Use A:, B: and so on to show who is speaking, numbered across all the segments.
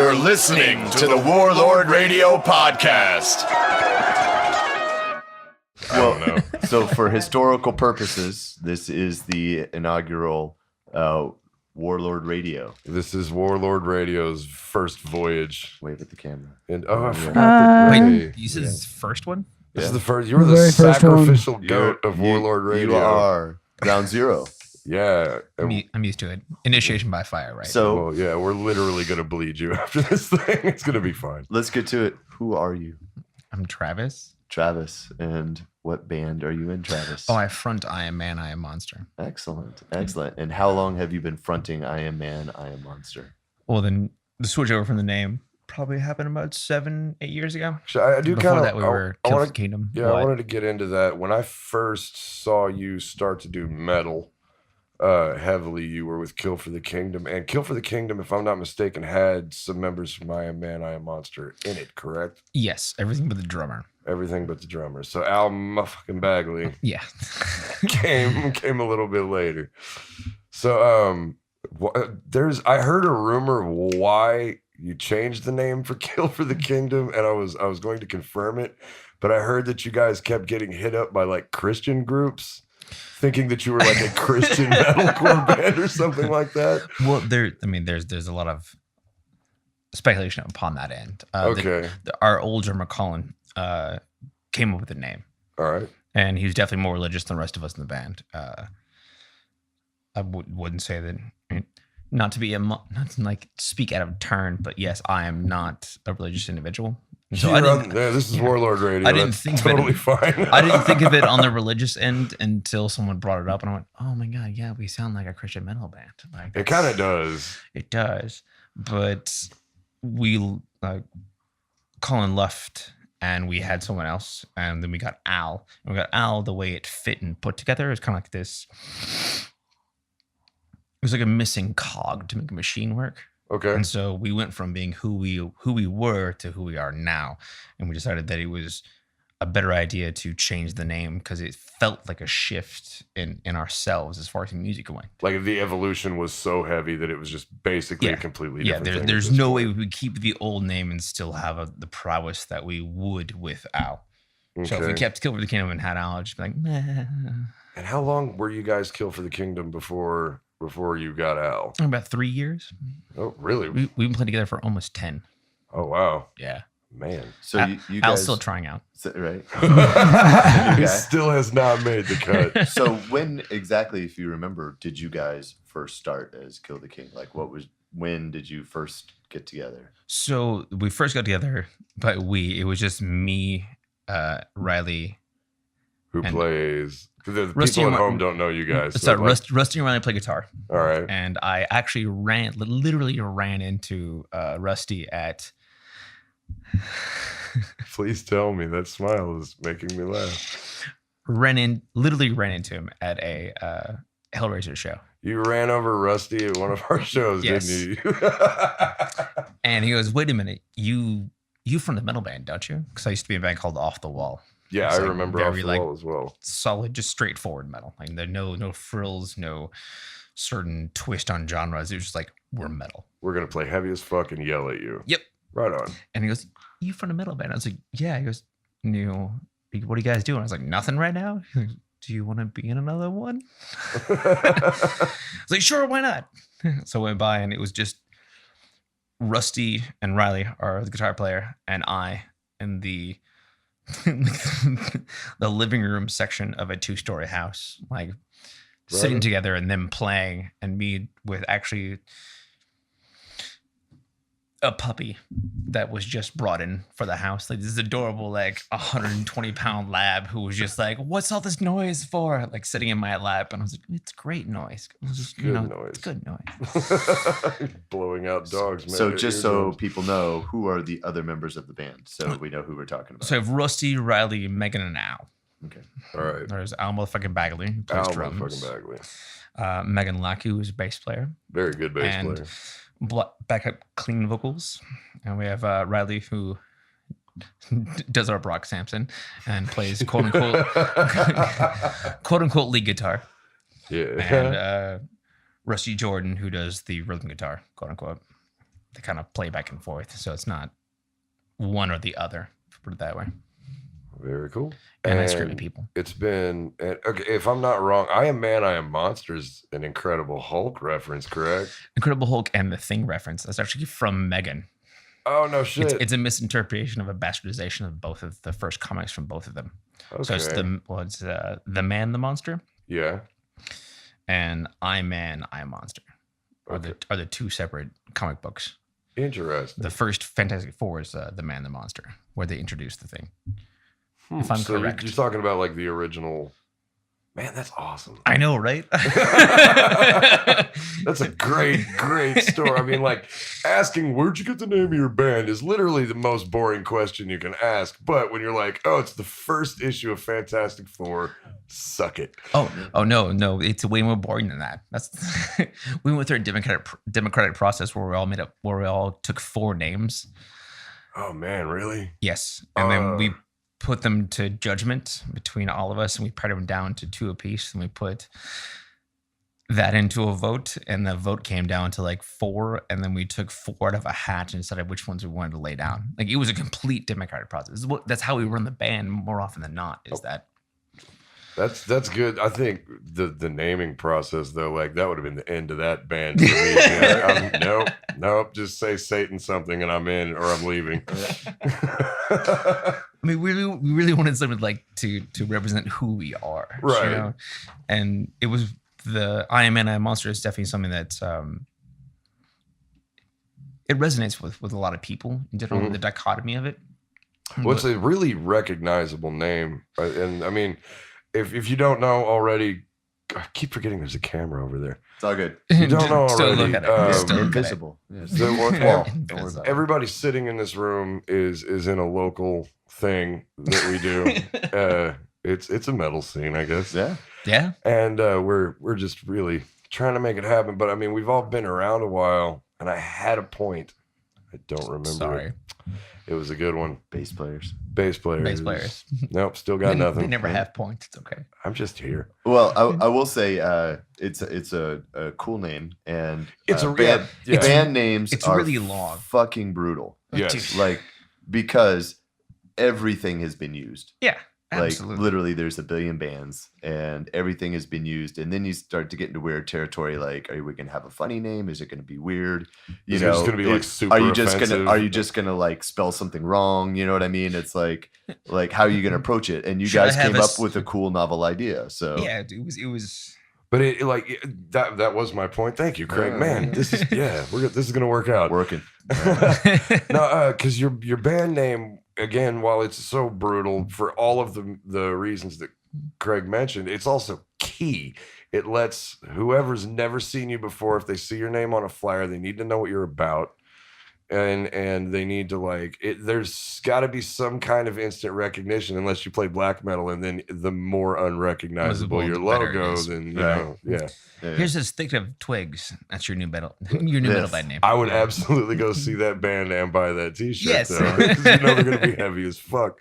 A: You're listening to the Warlord Radio podcast.
B: Well, so for historical purposes, this is the inaugural Warlord Radio.
C: This is Warlord Radio's first voyage.
B: Wave at the camera.
C: And I forgot the
D: Wait, you said this is the first one?
C: This is the first. You were the
E: Very first
C: sacrificial
E: one.
C: goat of Warlord Radio.
B: You are ground zero.
C: Yeah.
D: I'm used to it. Initiation by fire, right?
B: So
C: Well, yeah, we're literally going to bleed you after this thing. It's going to be fine.
B: let's get to it. Who are you?
D: I'm Travis.
B: Travis. And what band are you in, Travis?
D: Oh, I front I Am Man, I Am Monster.
B: Excellent. And how long have you been fronting I Am Man, I Am Monster?
D: Well, then the switch over from the name probably happened about 7-8 years ago.
C: So I do
D: Before
C: kind of.
D: that, we were Kill for the Kingdom.
C: Yeah, I
D: What?
C: wanted to get into that. When I first saw you start to do metal heavily, you were with Kill for the Kingdom. And Kill for the Kingdom, if I'm not mistaken, had some members from I Am Man, I Am Monster in it, correct?
D: Yes, everything but the drummer.
C: Everything but the drummer. So Al motherfucking Bagley
D: Yeah.
C: came a little bit later. So I heard a rumor why you changed the name for Kill for the Kingdom, and I was going to confirm it, but I heard that you guys kept getting hit up by like Christian groups, thinking that you were like a Christian metalcore band or something like that.
D: Well, there's a lot of speculation upon that end.
C: Okay.
D: Our old drummer Colin came up with the name,
C: All right.
D: and he was definitely more religious than the rest of us in the band. I wouldn't say that, not to like speak out of turn, but yes, I am not a religious individual. So
C: This is Warlord Radio.
D: I didn't
C: That's
D: think
C: totally
D: of it,
C: fine.
D: I didn't think of it on the religious end until someone brought it up, and I went, "Oh my god, yeah, we sound like a Christian metal band." Like,
C: It kind of does.
D: It does, but we Colin left, and we had someone else, and then we got Al. And we got Al. The way it fit and put together is kind of like this. It was like a missing cog to make a machine work.
C: Okay.
D: And so we went from being who we were to who we are now, and we decided that it was a better idea to change the name because it felt like a shift in ourselves as far as music went.
C: Like the evolution was so heavy that it was just basically a completely different thing.
D: There's no way we would keep the old name and still have the prowess that we would with Al. So if we kept Kill for the Kingdom and had Al, I'd just be like, meh.
C: And how long were you guys Kill for the Kingdom before you got Al?
D: About 3 years.
C: Oh, really?
D: We've been playing together for almost 10.
C: Oh, wow.
D: Yeah.
C: Man.
B: So you
D: Al's
B: guys
D: still trying out.
B: right?
C: He still has not made the cut.
B: So when exactly, if you remember, did you guys first start as Kill the King? Like when did you first get together?
D: So we first got together, but it was just me, Riley.
C: Who plays? Because the
D: Rusty
C: people at
D: and
C: home don't know you guys.
D: So Rusty and Riley play guitar.
C: All right.
D: And I actually literally ran into Rusty at...
C: Please tell me. That smile is making me laugh.
D: Literally ran into him at a Hellraiser show.
C: You ran over Rusty at one of our shows,
D: Yes.
C: didn't you?
D: And he goes, "Wait a minute, you from the metal band, don't you?" Because I used to be in a band called Off the Wall.
C: Yeah,
D: It's
C: I
D: like
C: remember
D: very,
C: Off the
D: like,
C: Wall as well.
D: Solid, just straightforward metal. Like there no frills, no certain twist on genres. It was just like, we're metal.
C: We're going to play heavy as fuck and yell at you.
D: Yep.
C: Right on.
D: And he goes, "You from the metal band?" I was like, "Yeah." He goes, "What are you guys doing?" I was like, "Nothing right now." He goes, "Do you want to be in another one?" I was like, "Sure, why not?" So I went by, and it was just Rusty and Riley are the guitar player, and I in the the living room section of a 2-story house, like sitting together and them playing, and me with actually a puppy that was just brought in for the house. Like this adorable, like 120-pound lab who was just like, "What's all this noise for?" Like sitting in my lap, and I was like, "It's great noise. It was just,
C: noise.
D: It's good noise."
C: Blowing out dogs, man.
B: So just so people know, who are the other members of the band? So we know who we're talking about.
D: So I have Rusty, Riley, Megan, and Al.
B: Okay.
C: All right.
D: There's Al motherfucking Bagley, who plays
C: Al
D: drums.
C: motherfucking Bagley.
D: Megan Lackey, who's a bass player.
C: Very good bass player.
D: Backup clean vocals. And we have Riley, who does our Brock Sampson and plays quote unquote lead guitar.
C: Yeah.
D: And Rusty Jordan, who does the rhythm guitar, quote unquote. they kind of play back and forth. So it's not one or the other, put it that way.
C: Very cool.
D: And I scream at people.
C: It's been, okay, if I'm not wrong, I Am Man, I Am Monster is an Incredible Hulk reference, correct?
D: Incredible Hulk and the Thing reference. That's actually from Megan.
C: Oh, no shit.
D: It's a misinterpretation of a bastardization of both of the first comics from both of them.
C: Okay.
D: So it's the Man, the Monster,
C: Yeah.
D: and I Man, I Monster are the two separate comic books.
C: Interesting.
D: The first Fantastic Four is the Man, the Monster, where they introduced the Thing. If I'm
C: so
D: correct.
C: You're talking about like the original. Man, that's awesome.
D: I know, right?
C: That's a great story. I mean, like, asking where'd you get the name of your band is literally the most boring question you can ask. But when you're like, oh, it's the first issue of Fantastic Four, suck it.
D: Oh no, it's way more boring than that. That's we went through a democratic process where we all took 4 names.
C: Oh man, really?
D: Yes, and then we put them to judgment between all of us, and we pared them down to 2 apiece, and we put that into a vote, and the vote came down to like 4, and then we took 4 out of a hat and decided which ones we wanted to lay down. Like, it was a complete democratic process. That's how we run the band more often than not.
C: That's good. I think the naming process though, like that would have been the end of that band for me. Nope. Just say Satan something and I'm in, or I'm leaving.
D: I mean, we really wanted something like to represent who we are,
C: right?
D: You know? And it was the I Am Man, I Am Monster is definitely something that it resonates with a lot of people in general. The dichotomy of it.
C: Well, it's a really recognizable name, right? And I mean, if you don't know already, I keep forgetting there's a camera over there.
B: It's all good.
C: You don't know
D: Still
C: already.
D: look at it.
B: It's
D: Still look at it.
B: invisible. Yes.
C: Don't worry
B: Invisible.
C: about it. Everybody sitting in this room is in a local thing that we do. It's a metal scene, I guess.
D: Yeah.
C: And we're just really trying to make it happen. But I mean, we've all been around a while, and I had a point. I don't remember.
D: Sorry.
C: It was a good one.
B: Bass players.
C: Nope, still got nothing.
D: They never have points. It's okay.
C: I'm just here.
B: Well, I will say it's a cool name, and
C: It's a
B: band names
D: it's
B: are
D: really long.
B: fucking brutal.
C: Yes.
B: Like, because everything has been used.
D: Yeah.
B: Like,
D: Absolutely.
B: literally, there's a billion bands, and everything has been used. And then you start to get into weird territory. Like, are we gonna have a funny name? Is it gonna be weird?
C: Is it just gonna be like super
B: Are you just
C: offensive?
B: gonna like spell something wrong? You know what I mean? It's like how are you gonna approach it? And you
D: Should I
B: guys
D: have
B: came
D: a
B: up with a cool novel idea. So
D: Yeah, it was.
C: But that was my point. Thank you, Craig. Man, this is this is gonna work out.
B: working.
C: No, because your band name, again, while it's so brutal for all of the reasons that Craig mentioned, it's also key. It lets whoever's never seen you before, if they see your name on a flyer, they need to know what you're about. And they need to like it. There's got to be some kind of instant recognition, unless you play black metal, and then the more unrecognizable your
D: The better it
C: logo,
D: is.
C: then
B: Right.
C: yeah.
D: Here's this thick of twigs. That's your new metal. Your new metal band name.
C: I would absolutely go see that band and buy that T-shirt.
D: Yes.
C: though, 'cause you know they're gonna be heavy as fuck.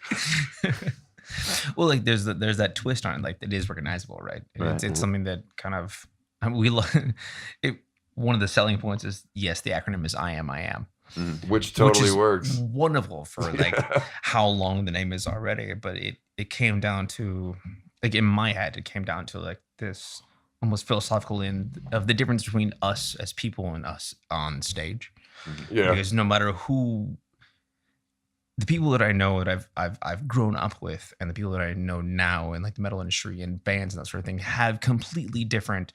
D: Well, like there's that twist on it. Like, it is recognizable, right?
B: Right.
D: It's something that kind of we love. One of the selling points is, yes, the acronym is I Am.
C: Which totally
D: is
C: works.
D: Wonderful for like how long the name is already, but it came down to, like, in my head, it came down to like this almost philosophical end of the difference between us as people and us on stage.
C: Yeah.
D: Because no matter who, the people that I know that I've grown up with, and the people that I know now in like the metal industry and bands and that sort of thing, have completely different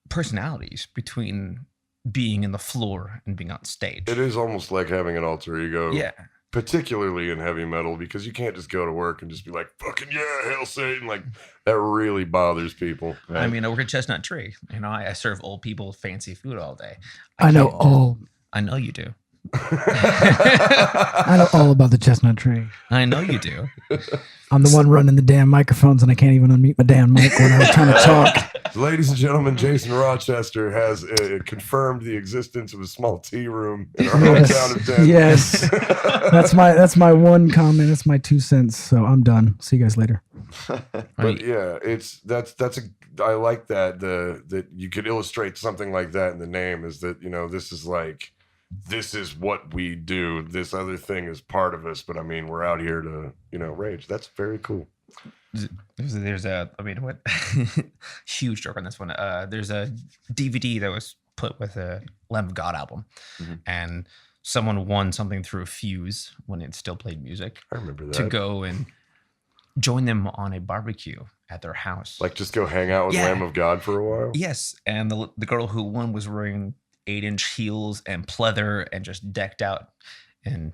D: personalities between being in the floor and being on stage.
C: It is almost like having an alter ego.
D: Yeah.
C: Particularly in heavy metal, because you can't just go to work and just be like, fucking yeah, hail Satan. Like, that really bothers people.
B: Right.
D: I mean, I work at Chestnut Tree. You know, I serve old people fancy food all day.
E: I know all.
D: I know you do.
E: I know all about the chestnut tree.
D: I know you do.
E: I'm the one running the damn microphones, and I can't even unmute my damn mic when I was trying to talk.
C: Ladies and gentlemen, Jason Rochester has confirmed the existence of a small tea room in our hometown of Denver.
E: Yes, that's my one comment. That's my 2 cents. So I'm done. See you guys later.
C: But yeah, I like that you could illustrate something like that in the name, is that, you know, this is like this is what we do. This other thing is part of us, but I mean, we're out here to, rage. That's very cool.
D: There's what huge joke on this one. There's a DVD that was put with a Lamb of God album, and someone won something through a fuse when it still played music.
C: I remember that.
D: To go and join them on a barbecue at their house.
C: Like just go hang out with Lamb of God for a while?
D: Yes. And the girl who won was wearing 8-inch heels and pleather and just decked out in,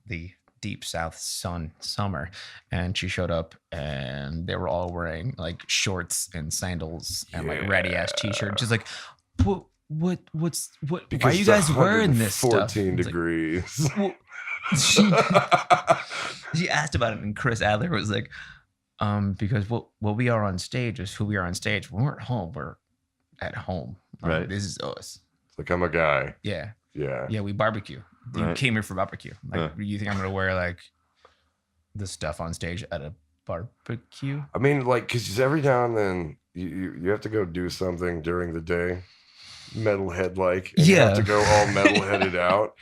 D: the deep south summer. And she showed up and they were all wearing like shorts and sandals and like ratty ass t-shirts. She's like, what
C: Because
D: why are you guys wearing this stuff?
C: 14 degrees.
D: Like, she asked about it and Chris Adler was like, because what we are on stage is who we are on stage. When we're at home, we're at home.
B: Right.
D: This is us.
C: It's like, I'm a guy.
D: Yeah.
C: Yeah.
D: Yeah, we barbecue. You
B: Right.
D: came here for barbecue. Like, you think I'm going to wear like this stuff on stage at a barbecue?
C: I mean, like, because every now and then you have to go do something during the day, metalhead-like. And you have to go all metal-headed out.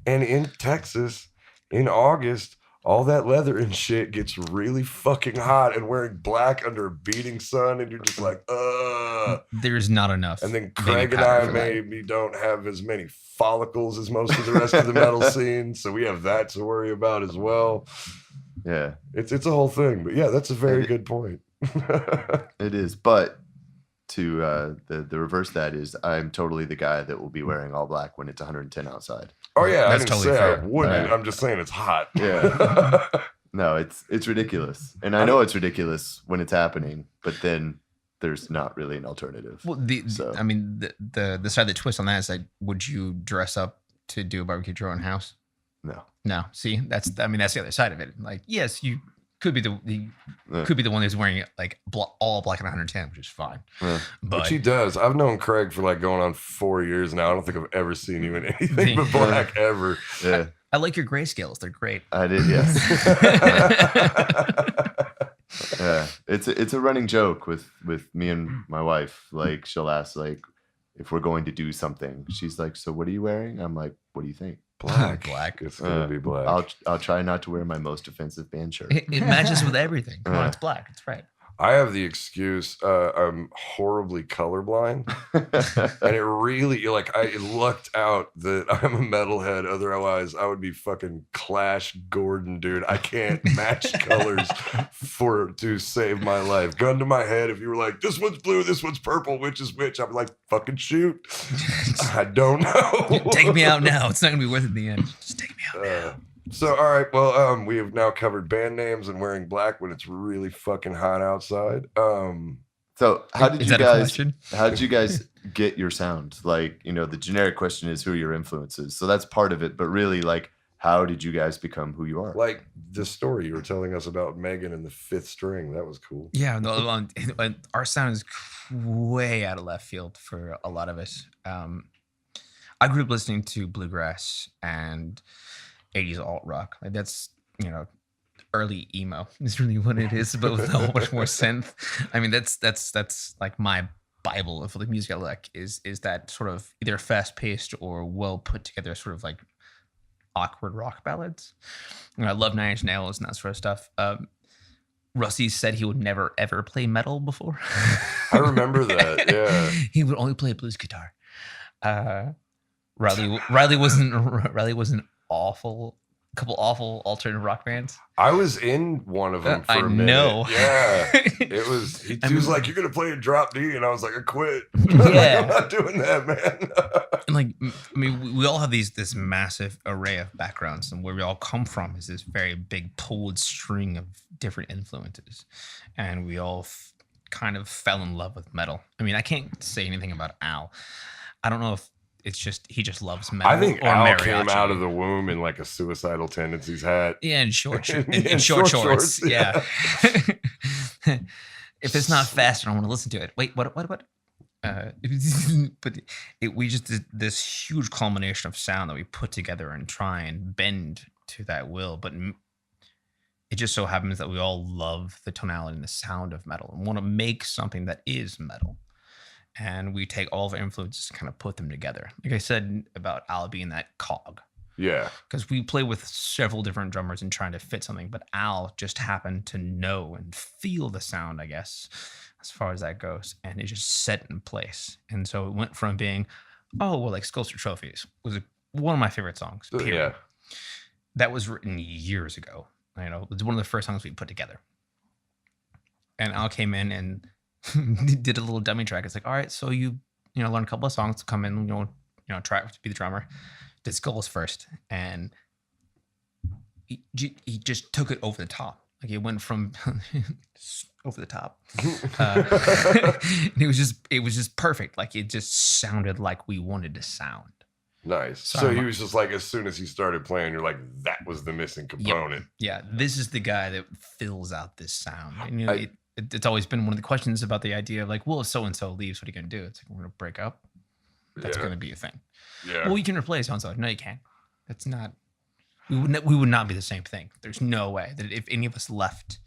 C: And in Texas, in August, all that leather and shit gets really fucking hot, and wearing black under a beating sun, and you're just like,
D: There's not enough.
C: And then
D: baby
C: Craig and
D: powder
C: I
D: for that.
C: maybe don't have as many follicles as most of the rest of the metal scene, so we have that to worry about as well.
B: Yeah,
C: It's a whole thing, but yeah, that's a very good point.
B: it is. But to the reverse, that is, I'm totally the guy that will be wearing all black when it's 110 outside.
C: Oh yeah,
D: That's
C: I didn't
D: totally
C: say I
D: fair.
C: wouldn't. I'm just saying it's hot.
B: Yeah. No, it's ridiculous, and I know it's ridiculous when it's happening, but then there's not really an alternative.
D: Well,
B: So-
D: I mean, the side of the twist on that is like, would you dress up to do a barbecue at your own house?
B: No.
D: No. See, that's the other side of it. Like, yes, you could be could be the one who's wearing like all black and 110, which is fine. But
C: Which he does. I've known Craig for like going on 4 years now. I don't think I've ever seen you in anything but black ever.
B: Yeah,
D: I like your grayscales. They're great.
B: I did. Yes. Yeah, it's a running joke with me and my wife. Like, she'll ask like if we're going to do something. She's like, "So what are you wearing?" I'm like, "What do you think?"
C: Black.
D: Black.
C: It's gonna be black.
B: I'll try not to wear my most offensive band shirt.
D: It matches with everything. Come on, it's black. It's right.
C: I have the excuse I'm horribly colorblind, and it really like I lucked out that I'm a metalhead. Otherwise, I would be fucking Clash Gordon, dude. I can't match colors to save my life. Gun to my head, if you were like, this one's blue, this one's purple, which is which? I'm like, fucking shoot. I don't know.
D: Take me out now. It's not gonna be worth it in the end. Just take me out now.
C: So, all right. Well, we have now covered band names and wearing black when it's really fucking hot outside.
B: So how did
D: Is
B: you
D: that a
B: guys?
D: question?
B: How did you guys get your sound? Like, the generic question is who are your influences. So that's part of it. But really, like, how did you guys become who you are?
C: like the story you were telling us about Megan and the fifth string. That was cool.
D: Yeah, no, our sound is way out of left field for a lot of us. I grew up listening to bluegrass and 80s alt rock. Like, that's, early emo is really what it is, but with a whole much more synth. I mean, that's like my Bible of the music I like is that sort of either fast paced or well put together sort of like awkward rock ballads. And I love 9 Inch Nails and that sort of stuff. Rusty said he would never ever play metal before.
C: I remember that. Yeah.
D: He would only play blues guitar. Riley was an couple awful alternative rock bands.
C: I was in one of them for
D: I
C: a minute.
D: know.
C: Yeah. It was, he was like, you're going to play a drop D. And I was like, I quit.
D: Yeah.
C: I'm not doing that, man.
D: And like, I mean, we all have this massive array of backgrounds, and where we all come from is this very big pulled string of different influences, and we all kind of fell in love with metal. I mean, I can't say anything about Al. I don't know if it's just he just loves metal.
C: I think
D: or
C: Al
D: mariachi.
C: came out of the womb in like a suicidal tendencies hat.
D: Yeah, in short
C: In
D: short
C: short
D: shorts.
C: shorts,
D: Yeah. If it's not fast, I don't want to listen to it. Wait, what? But we just did this huge culmination of sound that we put together and try and bend to that will. But it just so happens that we all love the tonality and the sound of metal and want to make something that is metal. and we take all of our influences and kind of put them together. Like I said about Al being that cog.
C: Yeah.
D: Because we play with several different drummers and trying to fit something, but Al just happened to know and feel the sound, I guess, as far as that goes, and it just set in place. And so it went from being, like Skulls for Trophies was one of my favorite songs. Period.
C: Yeah.
D: That was written years ago. It was one of the first songs we put together. And Al came in and did a little dummy track. It's like, all right, so you learn a couple of songs to come in, try to be the drummer. Did Skulls first, and he just took it over the top. Like it went from over the top. And it was just perfect. Like it just sounded like we wanted to sound.
C: Nice.
D: So
C: So he was just like, as soon as he started playing, you're like, that was the missing component.
D: Yeah, this is the guy that fills out this sound. And it's always been one of the questions about the idea of like, well, if so and so leaves, what are you gonna do? It's like, we're gonna break up. That's
C: Yeah.
D: gonna be a thing.
C: Yeah.
D: Well, you can replace so and so. No, you can't. That's not. We would not be the same thing. There's no way that if any of us left.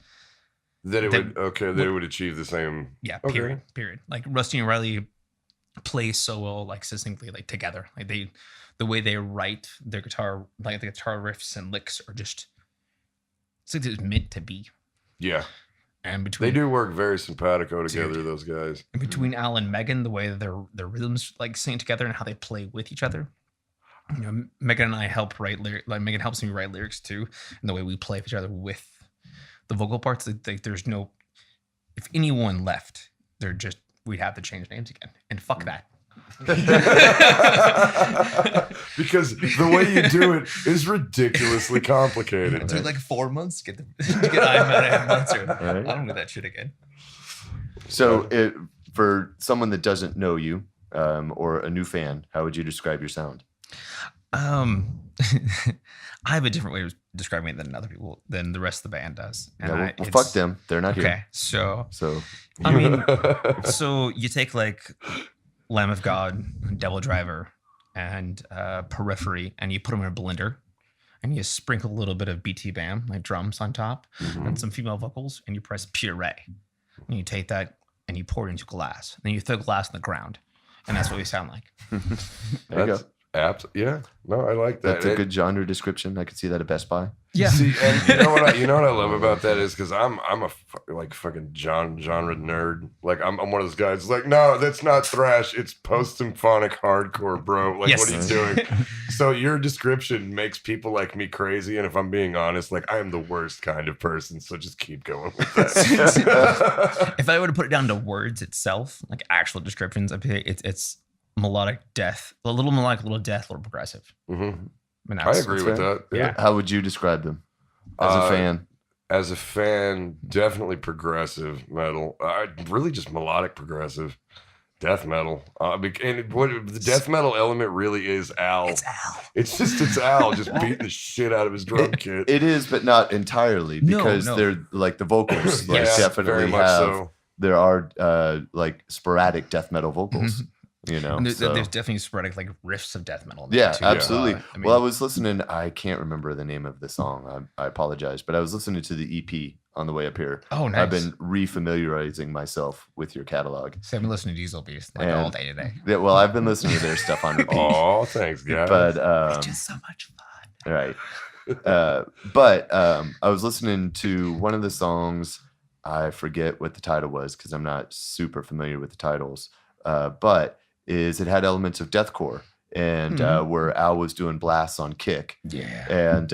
C: That it
D: that-
C: would achieve the same.
D: Yeah.
C: Okay.
D: Period. Like Rusty and Riley play so well, like succinctly, like together. Like the way they write their guitar, like the guitar riffs and licks are just. It's like it's meant to be.
C: Yeah.
D: And
C: They
D: between
C: do work very simpatico together, those guys.
D: and between Al and Megan, the way that their rhythms like sing together and how they play with each other. Megan and I help write lyrics. Like Megan helps me write lyrics too, and the way we play with each other with the vocal parts. Like there's no. If anyone left, we'd have to change names again, and fuck that.
C: Because the way you do it is ridiculously complicated.
D: It took like 4 months to get I'm out of months.
B: Right.
D: I don't do that shit again.
B: So, for someone that doesn't know you or a new fan, how would you describe your sound?
D: I have a different way of describing it than the rest of the band does. And
B: Yeah, well, fuck them. They're not
D: Okay,
B: here.
D: so
B: So,
D: I mean, so you take like Lamb of God, Devil Driver, and Periphery, and you put them in a blender, and you sprinkle a little bit of BT Bam, like drums on top, and some female vocals, and you press Puree. And you take that and you pour it into glass. Then you throw glass on the ground, and that's what we sound like.
B: there you go.
C: That's apt. Yeah. No, I like that.
B: That's a good genre description. I could see that at Best Buy.
D: Yeah.
C: See, and you know what I love about that is because I'm a fucking genre nerd. Like I'm one of those guys. Like, no, that's not thrash. It's post-symphonic hardcore, bro. Like,
D: Yes.
C: what are you doing? So your description makes people like me crazy. And if I'm being honest, like I am the worst kind of person. So just keep going with that.
D: If I were to put it down to words itself, like actual descriptions, I'd say it's melodic death, a little melodic, a little death, a little progressive.
C: Mhm.
D: mean,
C: I agree with
B: fair.
C: that.
D: Yeah.
B: How would you describe them as a fan?
C: As a fan, definitely progressive metal. Really just melodic progressive. Death metal. And the death metal element really is Al.
D: It's Al.
C: It's Al just beating the shit out of his drum kit.
B: It is, but not entirely, because
D: No.
B: they're like the vocals. Like
C: Yes,
B: definitely
C: very much
B: have.
C: so.
B: There are like sporadic death metal vocals. You know,
D: And
B: so-
D: there's definitely sporadic like riffs of death metal. In
B: yeah,
D: there too.
B: absolutely.
D: I mean,
B: Well, I was listening. I can't remember the name of the song. I apologize, but I was listening to the EP on the way up here.
D: oh, nice.
B: I've been refamiliarizing myself with your catalog.
D: So I've been listening to Diesel Beast like
B: And-
D: all day today.
B: Yeah, well, I've been listening to their stuff on repeat.
C: Oh, thanks, guys.
B: But
D: It's just so much fun.
B: right. But I was listening to one of the songs. I forget what the title was because I'm not super familiar with the titles. But it had elements of deathcore, and where Al was doing blasts on kick,
D: Yeah.
B: and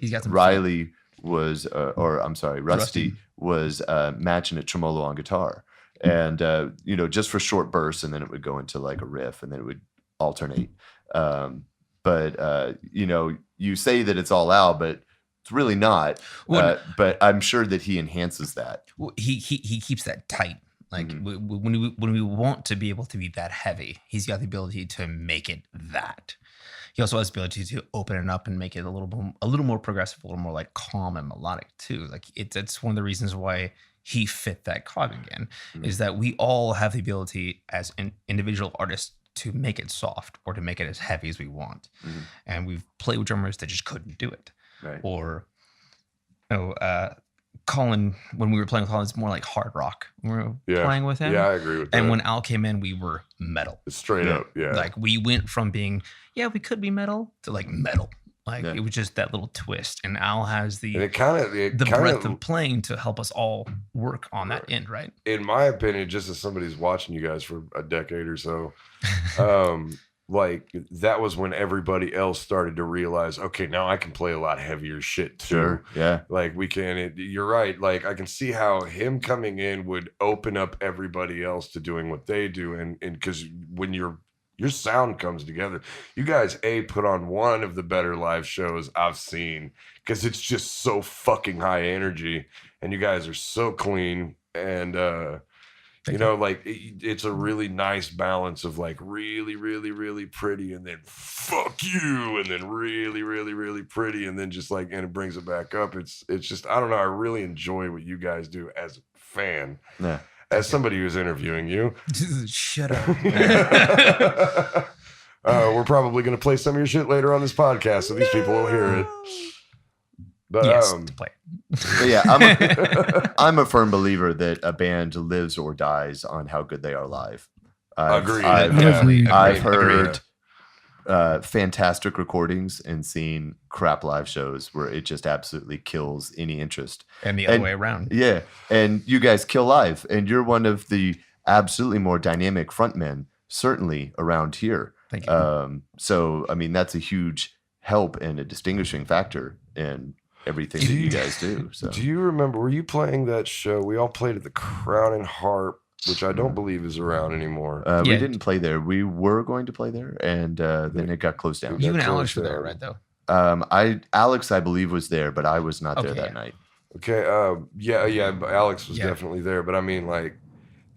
D: He's got some
B: Riley was, or I'm sorry, Rusty was matching a tremolo on guitar, and just for short bursts, and then it would go into like a riff, and then it would alternate. But you say that it's all Al, but it's really not.
D: Well,
B: But I'm sure that he enhances that.
D: Well, he keeps that tight. Like
B: Mhm.
D: when we want to be able to be that heavy, he's got the ability to make it that. He also has the ability to open it up and make it a little more progressive, a little more like calm and melodic too. Like it's one of the reasons why he fit that cog again, is that we all have the ability as an individual artist to make it soft or to make it as heavy as we want. And we've played with drummers that just couldn't do it.
B: Right.
D: Or Colin, when we were playing with Colin, it's more like hard rock. We were playing with him.
C: Yeah, I agree with that.
D: And when Al came in, we were metal.
C: Straight up, yeah.
D: Like we went from being, we could be metal to like metal. Like it was just that little twist. And Al has the breadth of playing to help us all work on that end, right?
C: In my opinion, just as somebody who's watching you guys for a decade or so, like that was when everybody else started to realize, okay, now I can play a lot heavier shit too.
B: Sure. Yeah.
C: Like we can, you're right. Like I can see how him coming in would open up everybody else to doing what they do. And because when your sound comes together, you guys put on one of the better live shows I've seen, because it's just so fucking high energy and you guys are so clean. And, like it's a really nice balance of like really, really, really pretty and then fuck you and then really, really, really pretty and then just like, and it brings it back up. It's just, I don't know. I really enjoy what you guys do as a fan.
B: Yeah.
C: As somebody who's interviewing you.
D: Shut up.
C: We're probably going to play some of your shit later on this podcast, so these people will hear it. But,
D: yes, to play.
B: But yeah, I'm a firm believer that a band lives or dies on how good they are live.
C: Agreed.
B: I've heard fantastic recordings and seen crap live shows where it just absolutely kills any interest.
D: And the other way around.
B: Yeah. And you guys kill live. And you're one of the absolutely more dynamic frontmen, certainly around here.
D: Thank you.
B: So, I mean, that's a huge help and a distinguishing factor in everything that you guys do. So,
C: do you remember, were you playing that show? We all played at the Crown and Harp, which I don't believe is around anymore.
B: We didn't play there. We were going to play there, and then it got closed down.
D: You and Alex were there, right, though?
B: Alex, I believe, was there, but I was not there that night.
C: Okay. Alex was definitely there, but I mean, like,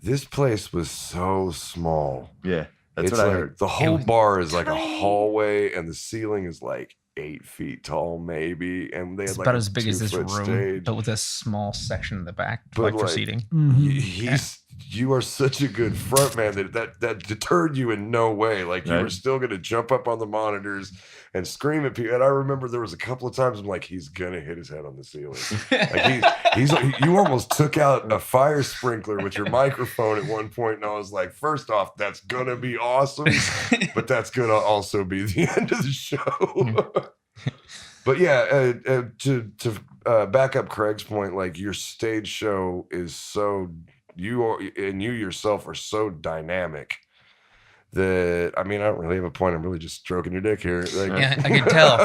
C: this place was so small.
B: Yeah, that's
C: it's
B: what
C: like,
B: I heard.
C: The whole bar is like a hallway, and the ceiling is like 8 feet tall, maybe. And they had like
D: about as big as this room,
C: stage.
D: but with a small section in the back,
C: But
D: for seating.
C: You are such a good front man that deterred you in no way. Like you were still going to jump up on the monitors and scream at people. And I remember there was a couple of times I'm like, he's gonna hit his head on the ceiling. Like you almost took out a fire sprinkler with your microphone at one point, and I was like, first off, that's gonna be awesome, but that's gonna also be the end of the show. But yeah, to back up Craig's point, like your stage show is so. You yourself are so dynamic that, I mean, I don't really have a point. I'm really just stroking your dick here. Like,
D: yeah, I can tell.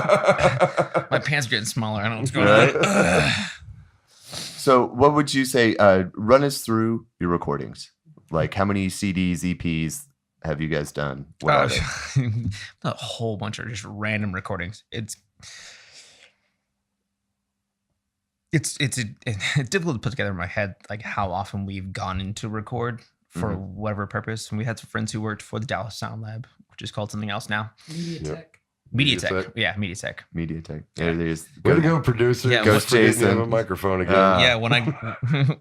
D: My pants are getting smaller. I don't know what's going on.
B: So what would you say, run us through your recordings? Like how many CDs, EPs have you guys done? What are they?
D: A whole bunch of just random recordings. It's difficult to put together in my head, like how often we've gone into record for whatever purpose. And we had some friends who worked for the Dallas Sound Lab, which is called something else now. MediaTek. Yeah, MediaTek.
B: MediaTek. There it is.
C: Way to go, producer.
D: Yeah,
C: Ghost Jason. Have a microphone again.
D: When I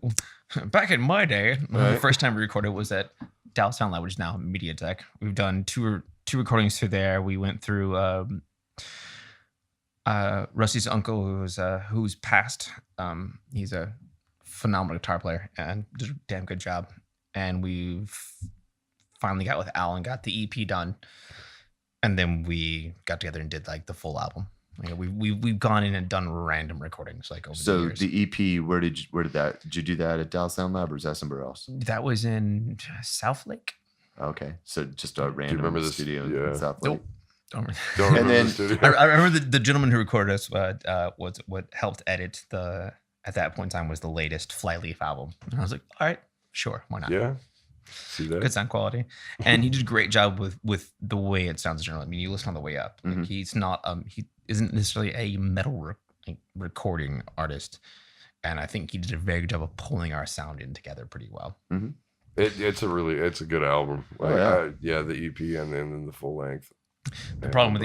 D: back in my day, the first time we recorded was at Dallas Sound Lab, which is now MediaTek. We've done two recordings through there. We went through Rusty's uncle, who's passed. He's a phenomenal guitar player and did a damn good job. And we've finally got with Al and got the EP done. And then we got together and did like the full album. Like we've gone in and done random recordings like over the years.
B: So the EP, where did you do that at Dallas Sound Lab or is that somewhere else?
D: That was in South Lake.
B: Okay, so just a random studio in South Lake.
D: Nope. Don't
C: remember
D: and then
C: the studio.
D: I remember the gentleman who recorded us was what helped edit at that point in time was the latest Flyleaf album. And I was like, all right, sure, why not?
C: Yeah. See that?
D: Good sound quality. And he did a great job with the way it sounds generally. I mean, you listen on the way up. Like he's not he isn't necessarily a metal recording artist. And I think he did a very good job of pulling our sound in together pretty well.
B: Mm-hmm.
C: It's a good album. Like, the EP and then the full length.
D: The problem with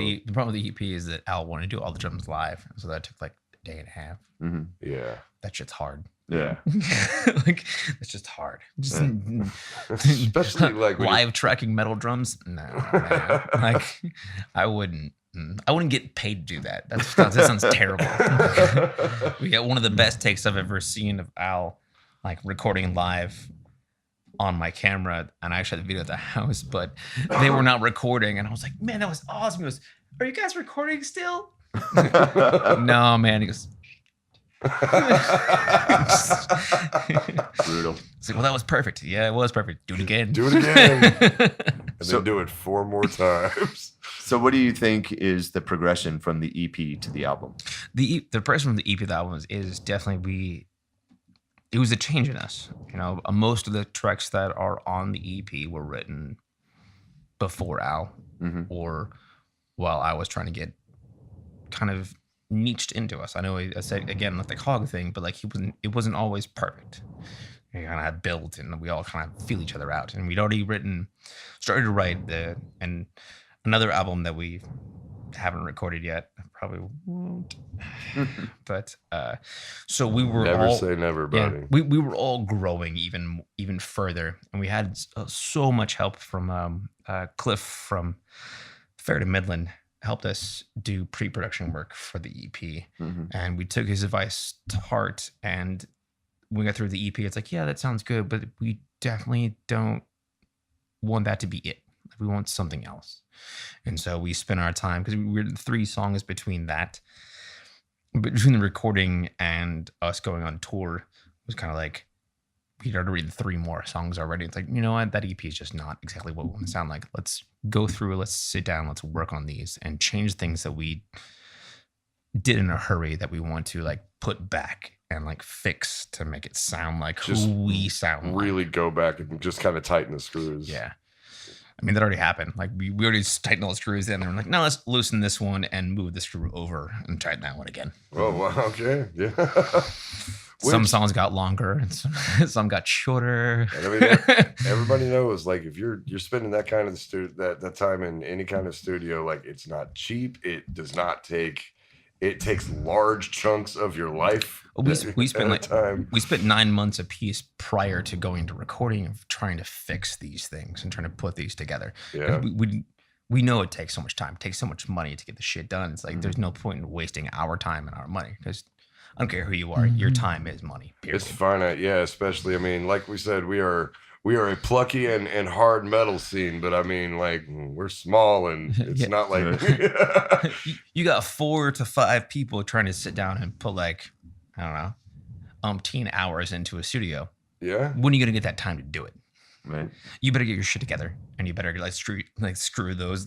D: the EP is that Al wanted to do all the drums live, so that took like a day and a half.
B: Mm-hmm.
C: Yeah,
D: that shit's hard.
C: Yeah,
D: like it's just hard.
C: Especially like
D: live tracking metal drums. No, man. Like I wouldn't. I wouldn't get paid to do that. That sounds terrible. We got one of the best takes I've ever seen of Al, like recording live on my camera, and I actually had the video at the house, but they were not recording, and I was like, man, that was awesome. He goes, are you guys recording still? No, man. He goes,
B: Brutal.
D: it's like, well, that was perfect. Yeah, it was perfect. Do it again.
C: Do it again. And then do it 4 more times.
B: So what do you think is the progression from the EP to the album?
D: The progression from the EP to the album is definitely it was a change in us. You know, most of the tracks that are on the EP were written before Al, or while I was trying to get kind of niched into us. I know I said again like the cog thing, but like it wasn't always perfect. We kind of had built, and we all kind of feel each other out. And we'd already started to write and another album that we haven't recorded yet. Probably won't. But so we were
C: never
D: all,
C: say never, buddy.
D: Yeah, we were all growing even further, and we had so much help from Cliff from Fair to Midland. Helped us do pre-production work for the EP, and we took his advice to heart. And when we got through the EP, it's like, yeah, that sounds good, but we definitely don't want that to be it. We want something else. And so we spent our time, because we were 3 songs between the recording and us going on tour, it was kind of like we'd already written 3 more songs already. It's like, you know what, that EP is just not exactly what we want to sound like. Let's go through, let's sit down, let's work on these and change things that we did in a hurry that we want to like put back and like fix to make it sound like
C: Just
D: who we sound
C: really
D: like.
C: go back and just kind of tighten the screws.
D: Yeah. I mean, that already happened. Like we already tightened all the screws in, and we're like, no, let's loosen this one and move the screw over and tighten that one again.
C: Oh, well, okay. Yeah.
D: Some songs got longer and some got shorter.
C: I mean, everybody knows, like, if you're spending that kind of that time in any kind of studio, like, it's not cheap. It does not take. It takes large chunks of your life.
D: We spent 9 months apiece prior to going to recording of trying to fix these things and trying to put these together.
C: Yeah.
D: We know it takes so much time, it takes so much money to get the shit done. It's like there's no point in wasting our time and our money, because I don't care who you are, your time is money. Period.
C: It's finite, yeah. Especially, I mean, like we said, we are a plucky and hard metal scene, but I mean, like, we're small, and it's not like
D: you got 4 to 5 people trying to sit down and put, like, I don't know, umpteen hours into a studio.
C: Yeah.
D: When are you gonna get that time to do it?
B: Right.
D: You better get your shit together, and you better screw those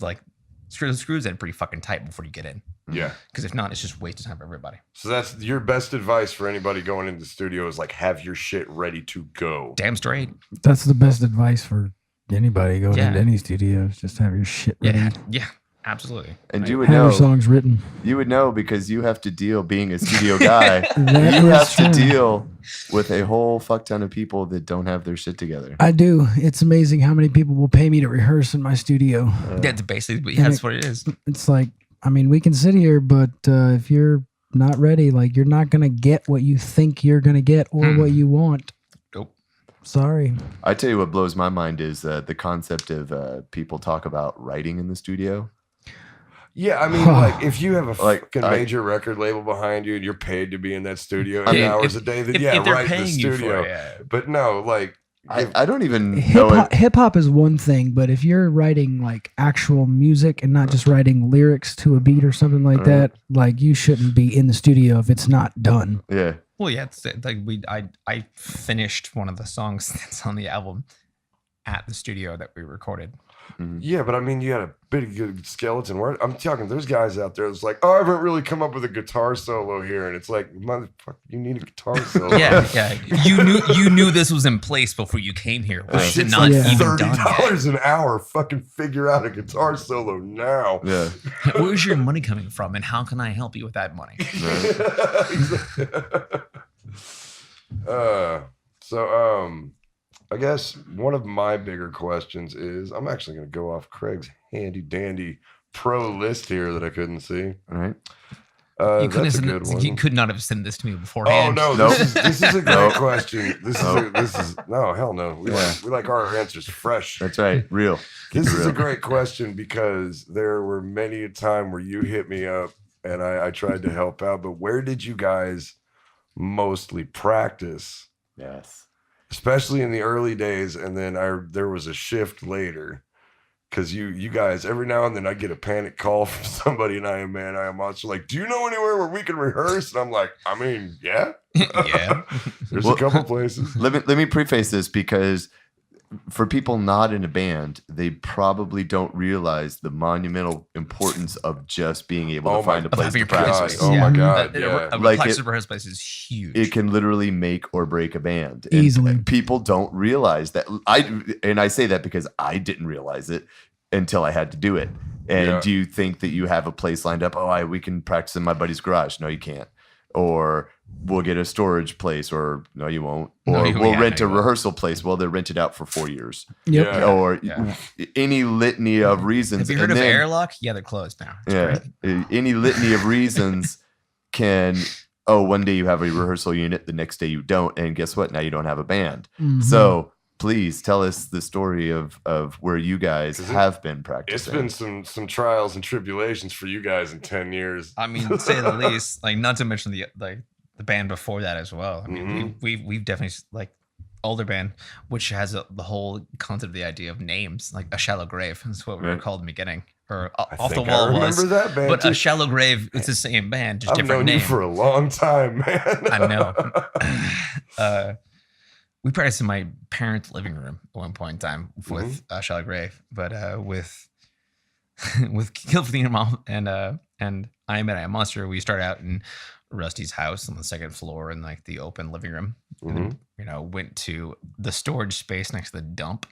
D: screws in pretty fucking tight before you get in.
C: Yeah.
D: Because if not, it's just wasted time for everybody.
C: So that's your best advice for anybody going into the studio, is like, have your shit ready to go.
D: Damn straight.
E: That's the best advice for anybody going into any studios. Just have your shit ready.
D: Yeah, absolutely.
B: And
D: Right.
B: you would
E: Have
B: know.
E: your songs written.
B: You would know, because you have to deal, being a studio guy,
E: That
B: you
E: is
B: have to
E: true.
B: deal with a whole fuck ton of people that don't have their shit together.
E: I do. It's amazing how many people will pay me to rehearse in my studio.
D: That's basically, that's what it is.
E: It's like, I mean, we can sit here, but if you're not ready, like, you're not going to get what you think you're going to get or what you want.
D: Nope.
E: Sorry.
B: I tell you what blows my mind is the concept of people talk about writing in the studio.
C: Yeah, I mean, like, if you have a
B: Like,
C: fucking major record label behind you and you're paid to be in that studio 8
D: Yeah,
C: hours
D: if-
C: a day, then
D: if they're
C: right in the
D: paying you for
C: studio.
D: it,
C: But no, like,
B: I don't even know it.
E: Hip hop is one thing, but if you're writing like actual music and not just writing lyrics to a beat or something like that, like, you shouldn't be in the studio if it's not done.
B: Yeah.
D: Well, yeah, it's like I finished one of the songs that's on the album at the studio that we recorded.
C: yeah, but I mean, you had a big good skeleton. I'm talking, there's guys out there that's like, oh, I haven't really come up with a guitar solo here. And it's like, motherfucker, you need a guitar solo.
D: Yeah. You knew this was in place before you came here.
C: This
D: Was it
C: shit's
D: not
C: like
D: even
C: $30
D: done yet?
C: an hour. Fucking figure out a guitar solo now.
B: Yeah.
D: Where's your money coming from, and how can I help you with that money?
C: I guess one of my bigger questions is, I'm actually going to go off Craig's handy dandy pro list here that I couldn't see.
B: All right.
D: You couldn't
C: That's a
D: have
C: good one.
D: You could not have sent this to me
C: Oh
D: beforehand.
C: no,
B: Nope.
C: this is a great
B: Nope.
C: question. This is no, hell no. We like our answers fresh.
B: That's right. Real. Keep
C: This
B: it
C: is a
B: real.
C: great question because there were many a time where you hit me up and I tried to help out. But where did you guys mostly practice?
B: Yes.
C: Especially in the early days, and then there was a shift later. Because you guys, every now and then I get a panic call from somebody, and I am also like, do you know anywhere where we can rehearse? And I'm like, I mean, yeah.
D: Yeah.
C: There's
B: Well,
C: a couple places.
B: Let me preface this because for people not in a band, they probably don't realize the monumental importance of just being able to find a place
D: having
B: to
D: a practice
B: practice.
D: space.
C: Oh my
D: Yeah.
C: God.
D: A
C: Yeah.
B: Like
D: reflexive
B: it-
D: rehearsal space is huge.
B: It can literally make or break a band. And
E: Easily.
B: people don't realize that. I say that because I didn't realize it until I had to do it. And
C: Yeah.
B: do you think that you have a place lined up? Oh, we can practice in my buddy's garage. No, you can't. Or we'll get a storage place, or no, you won't.
D: No,
B: Or
D: you-
B: we'll
D: yeah,
B: rent
D: no,
B: a
D: you won't.
B: rehearsal place. Well, they're rented out for 4 years.
E: Yep.
C: Yeah.
B: Or
D: Yeah.
B: any litany of reasons.
D: Have you heard
B: And
D: of
B: then-
D: Airlock? Yeah, they're closed now. It's great.
B: any litany of reasons can. Oh, one day you have a rehearsal unit, the next day you don't, and guess what? Now you don't have a band.
E: Mhm.
B: So please tell us the story of where you guys
C: 'Cause
B: have been
C: It's
B: practicing.
C: been some trials and tribulations for you guys in 10 years.
D: I mean, to say the least. Like, not to mention the band before that as well. I mean,
C: Mhm.
D: we've definitely like older band, which has the whole concept of the idea of names, like a shallow grave. That's what we were
B: Right.
D: called in the beginning, or
C: I
D: off the
C: think
D: wall
C: I remember
D: was.
C: that band.
D: But
C: too.
D: a shallow grave, it's the same band, just
C: I've
D: different
C: known
D: name.
C: you for a long time, man.
D: I know. We practiced in my parents' living room at one point in time with Shallow Grave, but with with Kill for the Inner Mom and I Am a Monster, we started out in Rusty's house on the second floor in like the open living room. And then, you know, went to the storage space next to the dump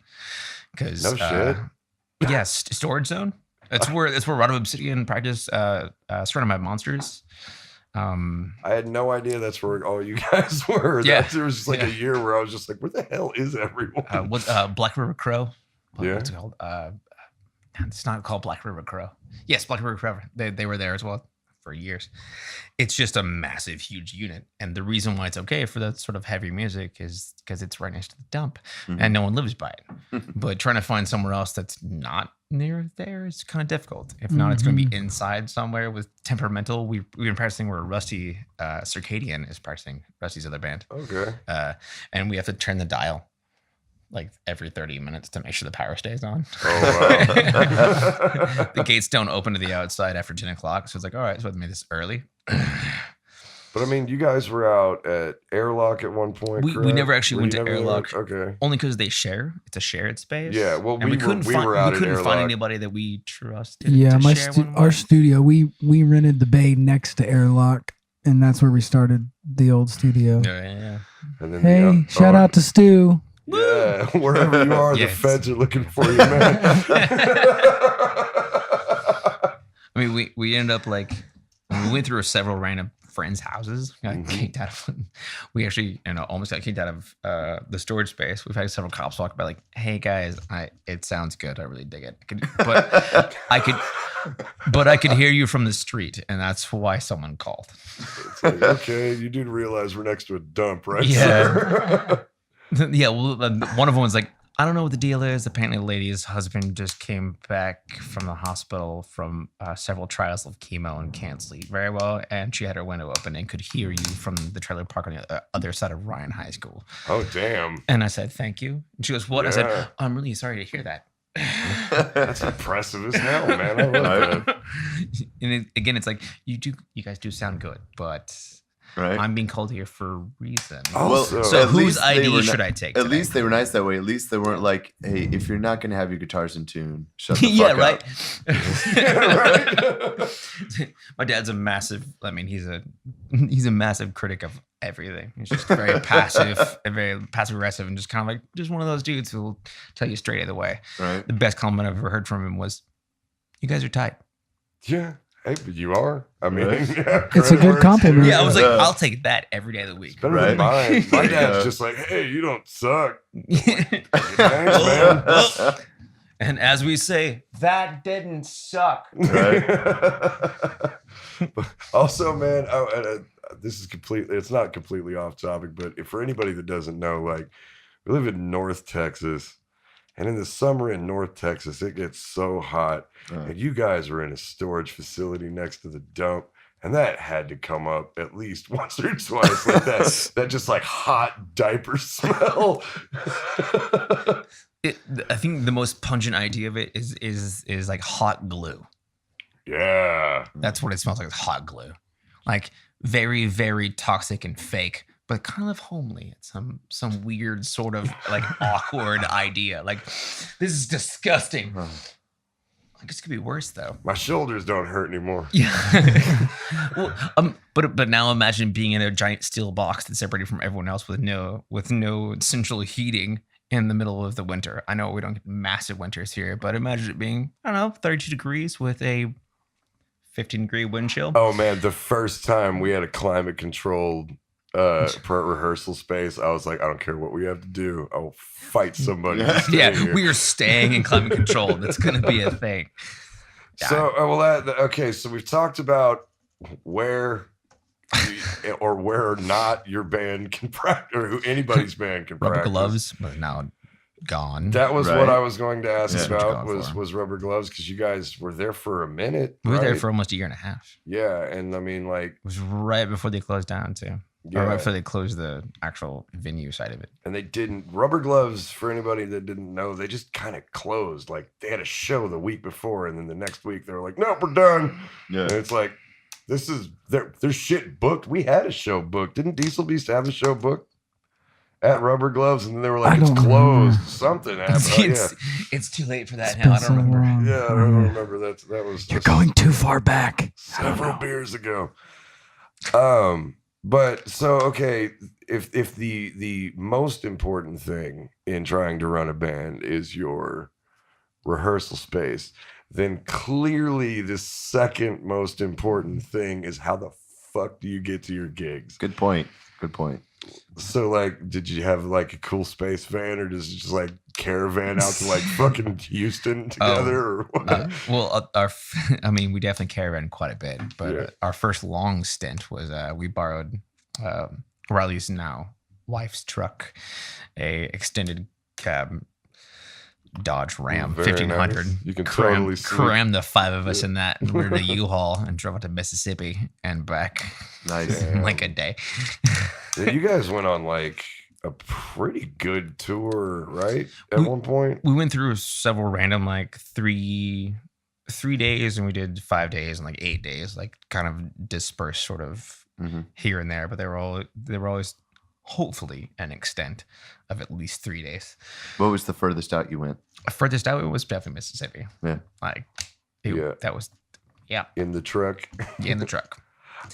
D: because
C: No shit.
D: yes, storage zone. That's where Rotto Obsidian practiced surrounded by monsters.
C: I had no idea that's where all you guys were.
D: Yeah.
C: There was just like
D: Yeah.
C: a year where I was just like, where the hell is everyone?
D: What's Black River Crow?
C: Yeah.
D: What's it called? It's not called Black River Crow. Yes, Black River Crow. They were there as well for years. It's just a massive, huge unit, and the reason why it's okay for that sort of heavy music is because it's right next to the dump, and no one lives by it. But trying to find somewhere else that's not near there is kind of difficult. If not, it's going to be inside somewhere with Temperamental. We've been practicing where Rusty Circadian is practicing, Rusty's other band.
C: Okay.
D: And we have to turn the dial like every 30 minutes to make sure the power stays on.
C: Oh, wow.
D: The gates don't open to the outside after 10 o'clock. So it's like, all right, so I made this early.
C: But I mean, you guys were out at Airlock at one point.
D: We
C: correct?
D: never actually
C: Were
D: went
C: you
D: to
C: never there?
D: Airlock.
C: Okay.
D: Only because it's a shared space.
C: Yeah, well,
D: and we couldn't
C: we
D: find
C: were out
D: we
C: at
D: couldn't find
C: Airlock.
D: anybody that we trusted.
E: Yeah,
D: to share one
E: our
D: with.
E: studio, we rented the bay next to Airlock, and that's where we started the old studio.
D: Yeah.
C: And then
E: Hey, shout out to Stu.
C: Yeah, wherever you are, the
D: Yes.
C: feds are looking for you, man.
D: I mean, we ended up like we went through several random friends' houses. Got kicked out of. We actually, almost got kicked out of the storage space. We've had several cops walk by, like, "Hey guys, it sounds good. I really dig it. But I could hear you from the street, and that's why someone called."
C: It's like, okay, you do realize we're next to a dump, right?
D: Yeah.
C: sir?
D: Yeah, well, one of them was like, I don't know what the deal is. Apparently, the lady's husband just came back from the hospital from several trials of chemo and can't sleep very well. And she had her window open and could hear you from the trailer park on the other side of Ryan High School.
C: Oh, damn.
D: And I said, thank you. And she goes, what? I
C: Yeah.
D: said, I'm really sorry to hear that.
C: That's impressive as hell, man. I love that.
D: And again, it's like, you guys do sound good, but
B: Right.
D: I'm being called here for a reason.
C: Also,
D: So
B: at
D: whose
B: least they
D: ID
B: were
D: should
B: ni-
D: I take
B: At
D: today?
B: least they were nice that way. At least they weren't like, "Hey, if you're not going to have your guitars in tune, shut the
D: Yeah,
B: fuck
D: right.
B: up."
C: right?
D: My dad's a massive. I mean, he's a massive critic of everything. He's just very passive and very passive aggressive, and just kind of like just one of those dudes who will tell you straight either way.
B: Right.
D: The best compliment I've ever heard from him was, "You guys are tight."
C: Yeah. Hey, but you are. I mean,
B: Right.
C: yeah,
E: It's a
C: credit
E: good
C: where it's
E: compliment.
C: due.
D: Yeah, I was like,
B: Yeah.
D: I'll take that every day of the week.
C: Better
B: Right.
C: than mine. My
B: There you
C: dad's
B: go.
C: just like, hey, you don't suck.
D: And
C: Thanks, man.
D: as we say, that didn't suck.
B: Right.
C: But also, man, this is it's not completely off topic, but if for anybody that doesn't know, like, we live in North Texas, and in the summer in North Texas, it gets so hot, and you guys were in a storage facility next to the dump, and that had to come up at least once or twice, like that just like hot diaper smell.
D: I think the most pungent idea of it is like hot glue.
C: Yeah.
D: That's what it smells like. It's hot glue. Like very, very toxic and fake, but kind of homely. It's some weird sort of like awkward idea. Like, this is disgusting. Like, this could be worse though.
C: My shoulders don't hurt anymore.
D: Yeah. Well, but now imagine being in a giant steel box that's separated from everyone else with no central heating in the middle of the winter. I know we don't get massive winters here, but imagine it being, I don't know, 32 degrees with a 15-degree wind chill.
C: Oh man, the first time we had a climate controlled rehearsal space, I was like, I don't care what we have to do, I'll fight somebody.
D: Yeah, we are staying in climate control. That's going to be a thing.
C: So, okay, so we've talked about where or not your band can practice, or who anybody's band can
D: Rubber
C: practice.
D: gloves, but now gone.
C: That was
B: Right.
C: what I was going to ask
B: Yeah.
C: about,
D: What you
C: was rubber gloves, because you guys were there for a minute.
D: We were there
C: right?
D: for almost a year and a half.
C: Yeah, and I mean, like,
D: It was right before they closed down too.
C: yeah,
D: Or right before they closed the actual venue side of it.
C: and they didn't. Rubber gloves, for anybody that didn't know, they just kind of closed. Like, they had a show the week before, and then the next week they were like, "Nope, we're done."
B: Yeah.
C: And it's like, this is there's shit booked. We had a show booked. Didn't Diesel Beast have a show booked at Rubber Gloves? And then they were like,
E: I
C: it's
E: don't
C: closed.
E: remember.
C: Something happened.
D: It's too late for that
E: It's
D: now. I
E: been
D: don't
E: so
D: remember.
E: long.
C: Yeah, I don't remember. That was
E: You're going too far back.
C: several beers ago. But so, okay, if the most important thing in trying to run a band is your rehearsal space, then clearly the second most important thing is how the fuck do you get to your gigs?
B: Good point.
C: So, like, did you have like a cool space van, or does it just like caravan out to like fucking Houston together? Or what?
D: We definitely caravan quite a bit, but
C: Yeah.
D: our first long stint was we borrowed Riley's now wife's truck, a extended cab Dodge Ram
C: Very
D: 1500.
C: nice. You can totally see.
D: crammed the five of us in that, and we're in a U-Haul and drove out to Mississippi and back
B: Nice.
D: in like a day.
C: Yeah, you guys went on like a pretty good tour, right? At
D: We-
C: one point.
D: We went through several random like three days, and we did 5 days and like 8 days, like kind of dispersed sort of
B: Mhm.
D: here and there, but they were always hopefully an extent of at least 3 days.
B: What was the furthest out you went?
D: Furthest out it was definitely Mississippi.
B: Yeah.
D: Like
C: Yeah.
D: that was
C: In the truck.
D: in the truck.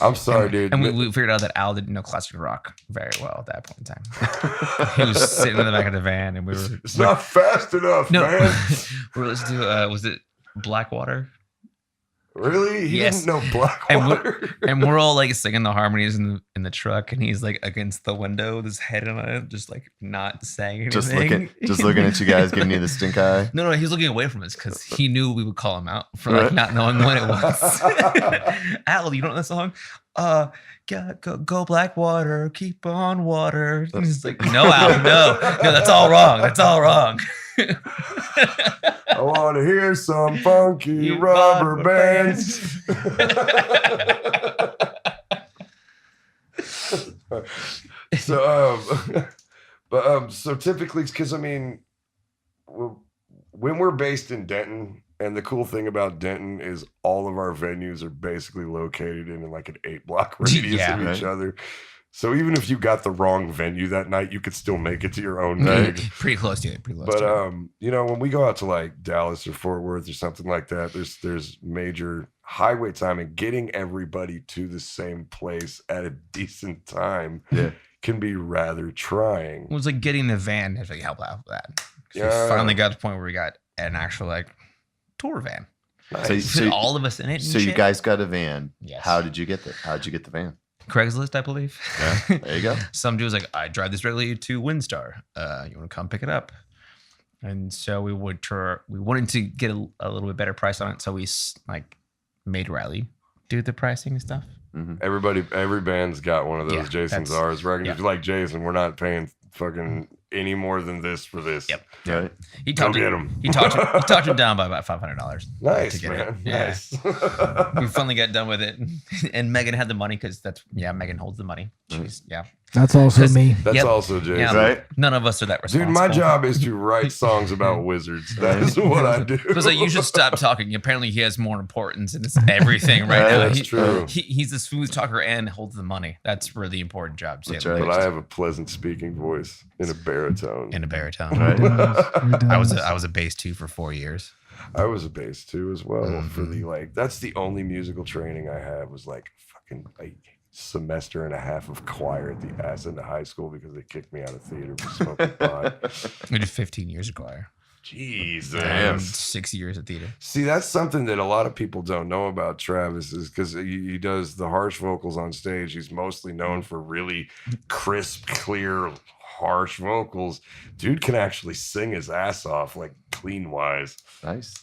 C: I'm sorry, dude.
D: And we figured out that Al didn't know classic rock very well at that point in time. He was sitting in the back of the van, and we were
C: It's not fast enough,
D: no,
C: man.
D: we were listening to was it Blackwater?
C: Really? He
D: Yes.
C: didn't know
D: And
C: Blackwater.
D: And we're all like singing the harmonies in the truck, and he's like against the window with his head on it, just like not saying anything.
B: Just looking at you guys, giving you the stink eye.
D: No, he was looking away from us because he knew we would call him out for like not knowing what it was. Al, you don't know that song? Go Blackwater, keep on water. And he's like, no, Al, no, that's all wrong. That's all wrong.
C: I want to hear some funky
D: You
C: rubber
D: rubber
C: bands. So typically, because I mean, when we're based in Denton, and the cool thing about Denton is all of our venues are basically located in like an 8-block radius
D: Yeah,
C: of each
B: right.
C: other. So even if you got the wrong venue that night, you could still make it to your own gig.
D: Pretty close to it.
C: But when we go out to like Dallas or Fort Worth or something like that, there's major highway time, and getting everybody to the same place at a decent time can be rather trying.
D: It was like getting the van to help out with that.
C: Yeah.
D: We finally got to the point where we got an actual like tour van.
C: Nice.
B: So-
D: All of us in it. And
B: So you
D: shit.
B: guys got a van.
D: Yes.
B: How did you get there? How'd you get the van?
D: Craigslist, I believe.
B: Yeah, there you go.
D: Some dude was like, I drive this regularly to Windstar. You want to come pick it up? And so we wanted to get a little bit better price on it. So we like made Riley do the pricing and stuff.
C: Every band's got one of those.
D: Yeah,
C: Jason's
D: that's-
C: ours. Reckon
D: yeah.
C: if you like Jason, we're not paying fucking any more than this for this.
D: Yep.
B: Right.
D: He
C: Go
D: talked
C: get
D: him.
C: him.
D: He talked him down by about $500.
C: Nice,
D: to get
C: man.
D: it. Yeah.
C: Nice.
D: We finally got done with it, and Megan had the money because Megan holds the money. She's
E: That's also me.
C: That's
D: Yep.
C: also Jason.
D: Yeah.
B: Right.
D: None of us are that
C: Dude,
D: responsible.
C: my job is to write songs about wizards. That is what I do.
D: It was like, you should stop talking. Apparently, he has more importance in everything right now.
C: That's true.
D: He's a smooth talker and holds the money. That's really important job.
B: That's
D: Sam.
B: right.
C: But I have a pleasant speaking voice in a baritone.
D: In a baritone.
B: Right.
D: I was a bass 2 for 4 years.
C: I was a bass too as well.
D: Mm-hmm.
C: For the that's the only musical training I had was like fucking semester and a half of choir at the ass into high school because they kicked me out of theater for smoking pot.
D: I did 15 years of choir.
C: Jesus.
D: And 6 years of theater.
C: See, that's something that a lot of people don't know about Travis is because he does the harsh vocals on stage. He's mostly known for really crisp, clear, harsh vocals. Dude can actually sing his ass off, like clean wise.
B: Nice.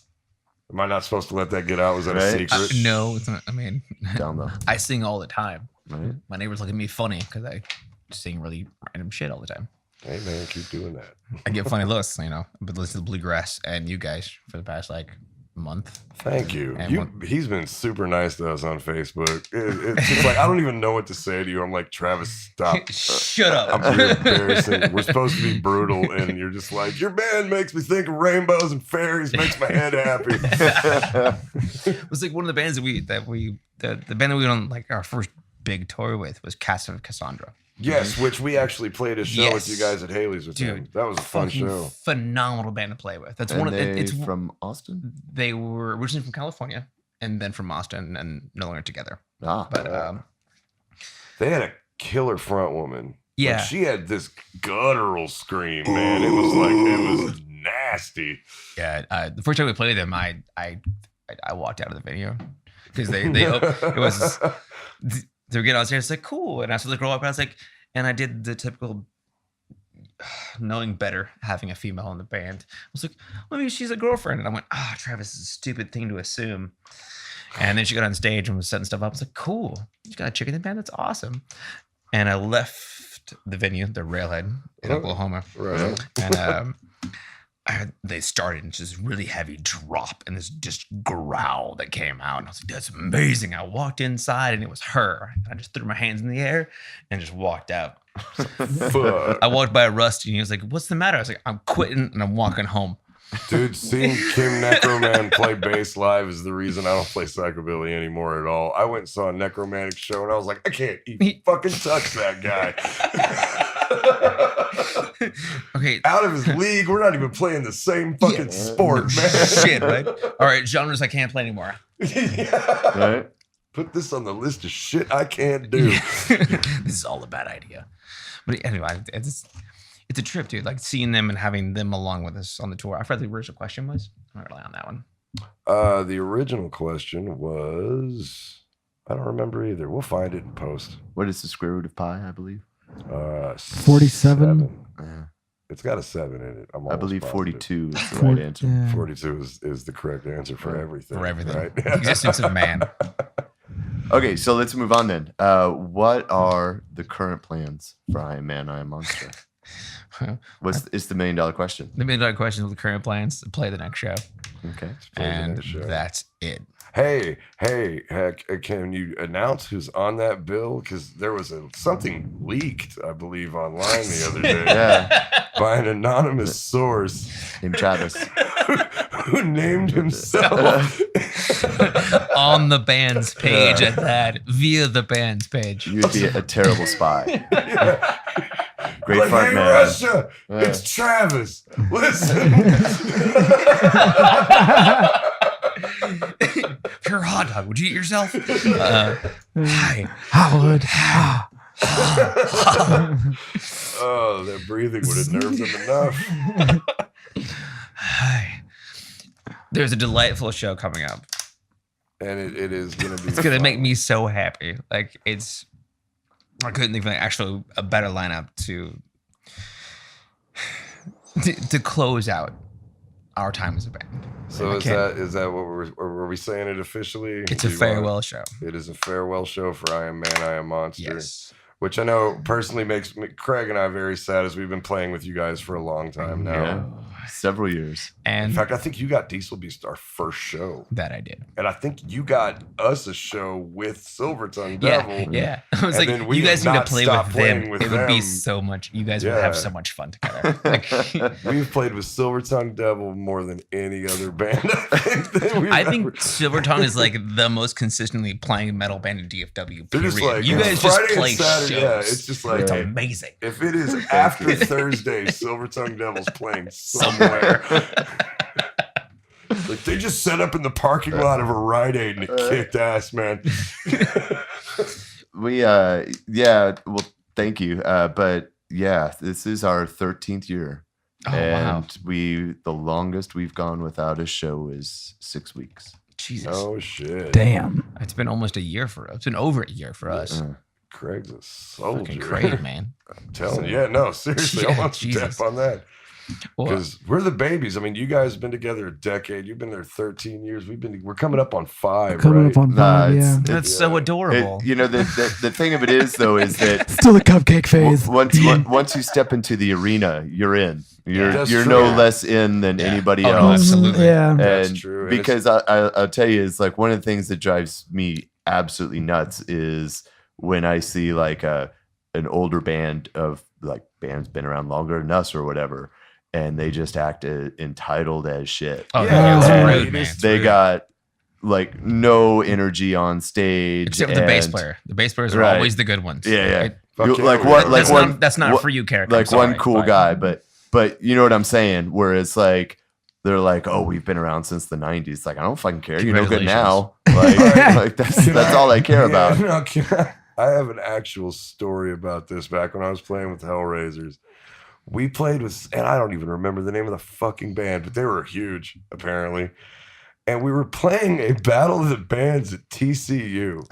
C: Am I not supposed to let that get out? Was that a
B: Right.
C: secret?
D: No, it's not. I mean,
B: Down low.
D: I sing all the time.
B: Right.
D: My neighbors look at me funny because I sing really random shit all the time.
C: Hey man, keep doing that.
D: I get funny looks, but listen to Bluegrass and you guys for the past month.
C: Thank you.
D: And
C: He's been super nice to us on Facebook. It's just like I don't even know what to say to you. I'm like, Travis, stop.
D: Shut up.
C: You're embarrassing. We're supposed to be brutal, and you're just like, your band makes me think of rainbows and fairies, makes my head happy.
D: It was like one of the bands the band that we went on like our first big tour with was Cast of Cassandra.
C: Yes, which we actually played a show with
D: Yes.
C: you guys at Haley's with him.
D: Dude,
C: That was a fun
D: Fucking
C: show.
D: phenomenal band to play with. That's
B: And
D: one of
B: they
D: it's
B: from Austin.
D: they were originally from California and then from Austin and no longer together.
B: Ah,
D: But
C: They had a killer front woman.
D: Yeah.
C: Like, she had this guttural scream, man. It was nasty.
D: yeah, the first time we played them, I walked out of the venue because they it was they were getting on stage. It's like cool, and I started to grow up, and I was like, and I did the typical knowing better, having a female in the band. I was like, well, maybe she's a girlfriend, and I went, Travis is a stupid thing to assume. And then she got on stage and was setting stuff up. I was like, cool, you got a chick in the band, that's awesome. And I left the venue, the Railhead in Oklahoma,
C: Right.
D: and they started in just really heavy drop and this just growl that came out. And I was like, that's amazing. I walked inside and it was her. And I just threw my hands in the air and just walked out.
C: Fuck.
D: I walked by Rusty and he was like, what's the matter? I was like, I'm quitting and I'm walking home.
C: Dude, seeing Kim Necroman play bass live is the reason I don't play psychobilly anymore at all. I went and saw a Necromantic show and I was like, I can't even fucking touch that guy.
D: Okay.
C: Out of his league. We're not even playing the same fucking sport, man.
D: Shit, right? All right, genres I can't play anymore.
C: Yeah.
B: right.
C: Put this on the list of shit I can't do.
D: This is all a bad idea. But anyway, it's a trip, dude. Like seeing them and having them along with us on the tour. I forgot the original question was. I'm not really on that one.
C: The original question was, I don't remember either. We'll find it in post.
B: What is the square root of pi? I believe.
E: 47?
C: 7.
B: Yeah.
C: It's got a 7 in it.
B: I
C: almost
B: believe
C: positive.
B: 42 is the right answer.
E: Yeah.
C: 42 is the correct answer for everything.
D: For everything.
C: Right?
D: The existence of man.
B: Okay, so let's move on then. What are the current plans for I Am Man, I Am Monster? It's the $1 million question.
D: The $1 million question with the current plans to play the next show.
B: Okay.
C: Play the
D: And
C: next show.
D: that's it.
C: Hey, heck, can you announce who's on that bill? Because there was something leaked, I believe, online the other day
B: Yeah.
C: by an anonymous source
B: Named Travis.
C: who named himself.
D: On the band's page at that, via the band's page.
B: You'd be a terrible spy. Great
C: Like,
B: front
C: hey,
B: man.
C: Russia,
B: Yeah.
C: it's Travis. Listen.
D: Pure hot dog. Would you eat yourself? Hi.
E: Howard.
C: Oh, that breathing would have nerved him enough.
D: Hi. There's a delightful show coming up.
C: And it is going to be.
D: It's gonna make me so happy. Like I couldn't think of actually a better lineup to close out our time as a band.
C: So is that what were we saying it officially?
D: It's a farewell show.
C: It is a farewell show for I Am Man, I Am Monster.
D: Yes.
C: Which I know personally makes Craig and I very sad, as we've been playing with you guys for a long time now.
B: Yeah. Several years.
D: And
C: in fact, I think you got Diesel Beast our first show.
D: that I did.
C: And I think you got us a show with Silvertongue Devil.
D: Yeah. I was
C: And
D: like,
C: then we
D: you guys
C: have
D: need to
C: not
D: play
C: stopped
D: with them.
C: playing with
D: It would be
C: them.
D: so much. You guys would
C: Yeah.
D: have so much fun together. Like,
C: We've played with Silvertongue Devil more than any other band. I think
D: Silvertongue is like the most consistently playing metal band in DFW.
C: They're just
D: Period.
C: like,
D: You
C: it's
D: guys just
C: Friday and
D: play
C: Saturday,
D: shows.
C: yeah, it's just like-
D: it's
C: Right.
D: amazing.
C: if it is after Thursday, Silvertongue Devil's playing somewhere. Like they just set up in the parking lot of a Rite Aid and it kicked ass, man.
B: Well, thank you. But yeah, this is our 13th year.
D: Oh,
B: and
D: wow.
B: The longest we've gone without a show is 6 weeks.
D: Jesus.
C: Oh shit.
E: Damn.
D: It's been almost a year for us. It's been over a year for us.
C: Craig's a
D: Fucking
C: soldier.
D: great, man.
C: I'm telling you. Yeah, no, seriously. I
D: Yeah,
C: want to
D: Jesus.
C: tap on that.
D: Well,
C: Because we're the babies. I mean, you guys have been together a decade. You've been there 13 years. We're coming up on 5,
E: Coming
C: right?
E: up on 5,
B: it's-
E: yeah.
D: that's so adorable.
B: The thing of it is, though, is that
E: Still a cupcake phase.
B: once you step into the arena, you're in.
C: That's
B: You're
C: true.
B: no less in than
D: Yeah.
B: anybody
D: Oh, no,
B: else.
D: absolutely.
E: Yeah.
C: That's
B: And
C: true. And
B: because I'll tell you, it's like one of the things that drives me absolutely nuts is when I see like an older band of like bands been around longer than us or whatever, and they just act entitled as shit.
D: Oh,
C: Yeah,
D: yeah,
E: yeah,
D: it's rude,
C: it
D: man.
C: is.
B: They got like no energy on stage,
D: Except for the bass
B: and-
D: player. The bass players are
B: Right.
D: always the good ones.
B: Yeah.
D: It-
C: Fuck
B: You-
C: yeah,
B: like
C: we
B: what?
C: are.
B: Like
D: that's
B: one.
D: not, that's not
B: what-
D: for you, Carrek.
B: like
D: I'm
B: one
D: sorry,
B: cool guy, but you know what I'm saying? Where it's like they're like, oh, we've been around since the '90s. Like I don't fucking care. You're no good now. Like that's all I care about.
C: No, I have an actual story about this back when I was playing with Hellraisers. We played with, and I don't even remember the name of the fucking band, but they were huge, apparently. And we were playing a Battle of the Bands at TCU.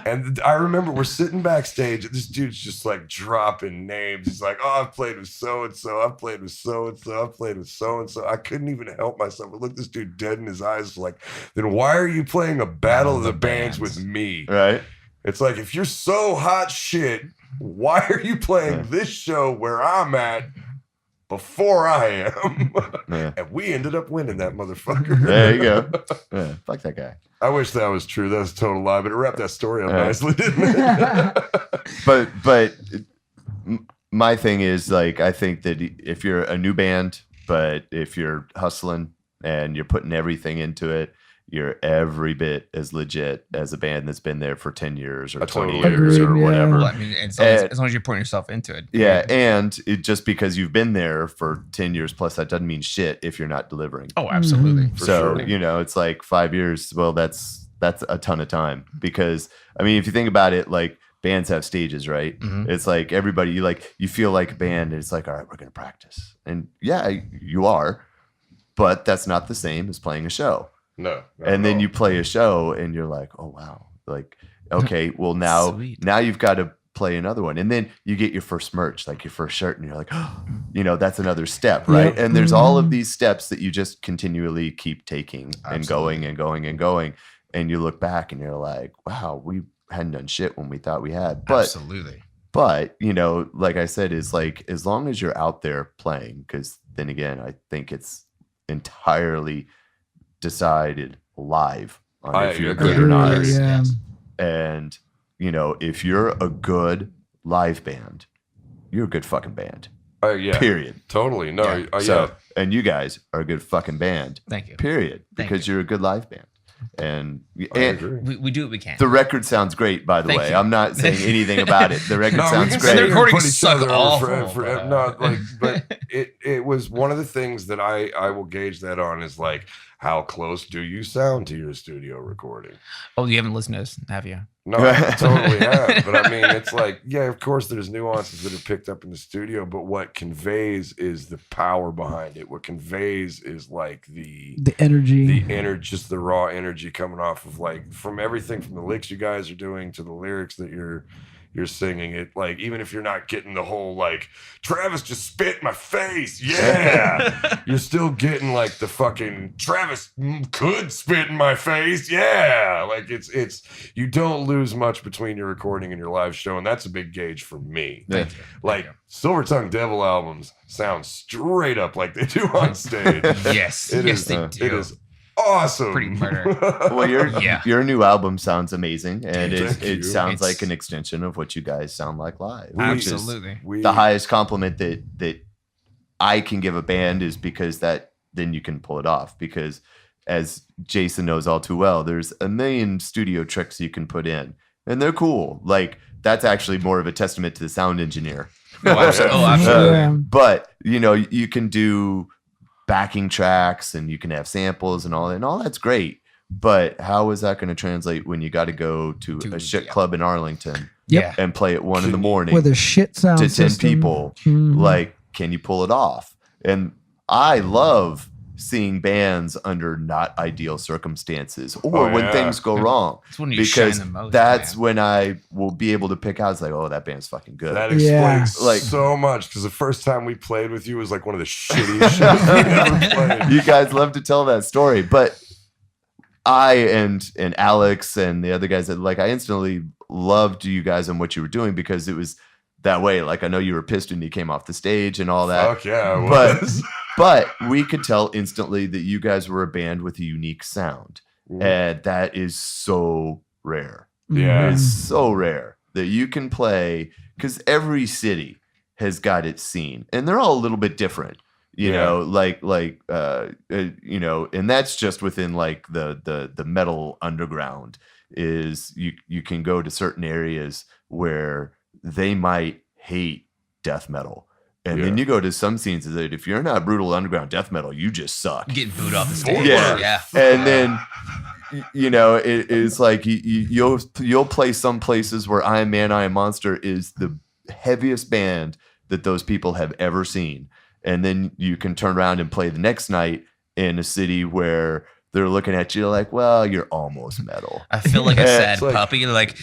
C: And I remember we're sitting backstage, and this dude's just like dropping names. He's like, oh, I've played with so-and-so. I've played with so-and-so. I've played with so-and-so. I couldn't even help myself. I looked this dude dead in his eyes like, then why are you playing a Battle of the Bands with me?
B: Right?
C: It's like, if you're so hot shit, why are you playing this show where I'm at before I am?
B: Yeah.
C: And we ended up winning that motherfucker.
B: There you go. Yeah, fuck that guy.
C: I wish that was true. That was a total lie, but it wrapped that story up
B: Yeah.
C: nicely, didn't it?
B: But my thing is like I think that if you're a new band, but if you're hustling and you're putting everything into it, you're every bit as legit as a band that's been there for 10 years or
C: I
B: 20
C: totally
B: years
E: agree.
B: or
E: Yeah.
B: whatever.
D: Well, I mean, as long as you're putting yourself into it.
B: Yeah, and just because you've been there for 10 years plus, that doesn't mean shit if you're not delivering.
D: Oh, absolutely.
C: For
B: So,
C: sure.
B: you know, it's like 5 years. Well, that's a ton of time because, I mean, if you think about it, like bands have stages, right?
D: Mhm.
B: It's like everybody, you feel like a band and it's like, all right, we're going to practice. And yeah, you are, but that's not the same as playing a show.
C: No.
B: And then you play a show and you're like, oh, wow. Like, okay, well now
D: Sweet.
B: you've got to play another one. And then you get your first merch, like your first shirt, and you're like, oh, that's another step, right?
E: Yep.
B: And there's all of
E: Mhm.
B: these steps that you just continually keep taking and going and going and going. And you look back and you're like, wow, we hadn't done shit when we thought we had.
D: Absolutely.
B: But, like I said, is like, as long as you're out there playing, because then again, I think it's entirely decided live on if you're good or not.
E: Agree, yeah.
B: And, if you're a good live band, you're a good fucking band.
C: Yeah.
B: Period.
C: Totally. No.
D: Yeah.
B: So, and you guys are a good fucking band.
D: Thank you.
B: Period.
D: Thank
B: Because you're a good live band. And,
C: I
B: and
C: agree.
D: We do what we can.
B: the record sounds great, by the
D: Thank
B: way.
D: you.
B: I'm not saying anything about it. The record
C: No, we
B: sounds
C: can
B: great.
C: sit
D: The
C: here and
D: recordings
C: put each
D: suck
C: other over
D: awful,
C: for-
D: but,
C: no, but it was one of the things that I will gauge that on is like, how close do you sound to your studio recording?
D: Oh, you haven't listened to us, have you?
C: No, I totally have. But I mean, it's like, yeah, of course there's nuances that are picked up in the studio, but what conveys is the power behind it. What conveys is like the
E: energy.
C: energy, just the raw energy coming off of like from everything from the licks you guys are doing to the lyrics that you're you're singing it. Like, even if you're not getting the whole, like, Travis just spit in my face. Yeah. You're still getting, like, the fucking Travis could spit in my face. Yeah. Like, it's, you don't lose much between your recording and your live show. And that's a big gauge for me.
B: Yeah.
C: Like, Silver Tongue Devil albums sound straight up like they do on stage.
D: Yes.
C: It
D: Yes,
C: is,
D: they do.
C: It is awesome.
D: Pretty murder.
B: Well, your new album sounds amazing, and
C: Thank you.
B: it sounds
D: It's-
B: like an extension of what you guys sound like live. Which is
D: Absolutely.
B: the highest compliment that I can give a band is because then you can pull it off. Because as Jason knows all too well, there's a million studio tricks you can put in, and they're cool. Like, that's actually more of a testament to the sound engineer.
D: Absolutely.
E: Yeah.
B: But you can do backing tracks and you can have samples and all that, and all that's great. But how is that going to translate when you got to go to a shit club in Arlington
E: Yep.
B: and play at 1 a.m.
E: With a shit sound
B: to 10
E: system.
B: people?
E: Mhm.
B: Like, can you pull it off? And I love seeing bands under not ideal circumstances or when things go wrong,
D: That's when you shine
B: because
D: the most,
B: that's
D: man.
B: when I will be able to pick out, it's like, oh, that band's fucking good.
C: That
E: Yeah.
C: explains
B: Like-
C: so much, because the first time we played with you was like one of the shittiest shows we ever played.
B: You guys love to tell that story, but I and Alex and the other guys that, like, I instantly loved you guys and what you were doing because it was that way. Like, I know you were pissed when you came off the stage and all that.
C: Fuck yeah, it
B: But-
C: was.
B: But we could tell instantly that you guys were a band with a unique sound. And that is so rare.
C: Yeah.
B: It's so rare that you can play, because every city has got its scene and they're all a little bit different, you know, and that's just within like the metal underground. Is you can go to certain areas where they might hate death metal. And then you go to some scenes that if you're not brutal underground death metal, you just suck.
D: Getting booed off the stage.
B: Yeah. And then, it's like you'll play some places where I Am Man, I Am Monster is the heaviest band that those people have ever seen. And then you can turn around and play the next night in a city where they're looking at you like, well, you're almost metal.
D: I feel like a sad
C: It's like-
D: puppy. Like,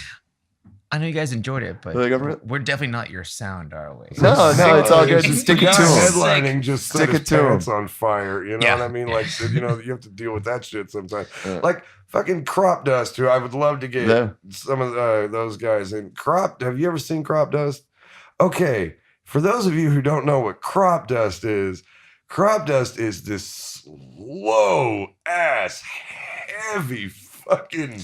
D: I know you guys enjoyed it, but
B: Like, I'm-
D: we're definitely not your sound, are we?
B: No, it's all good. Just stick
C: The
B: it
C: guy
B: to 'em.
C: headlining just set
B: Stick
C: his
B: it to 'em.
C: pants on fire. You know
D: Yeah.
C: what I mean? Like, you have to deal with that shit sometimes.
B: Yeah.
C: Like fucking Crop Dust, who I would love to get
B: Yeah.
C: some of those guys in. Have you ever seen Crop Dust? Okay, for those of you who don't know what Crop Dust is this slow ass, heavy fucking.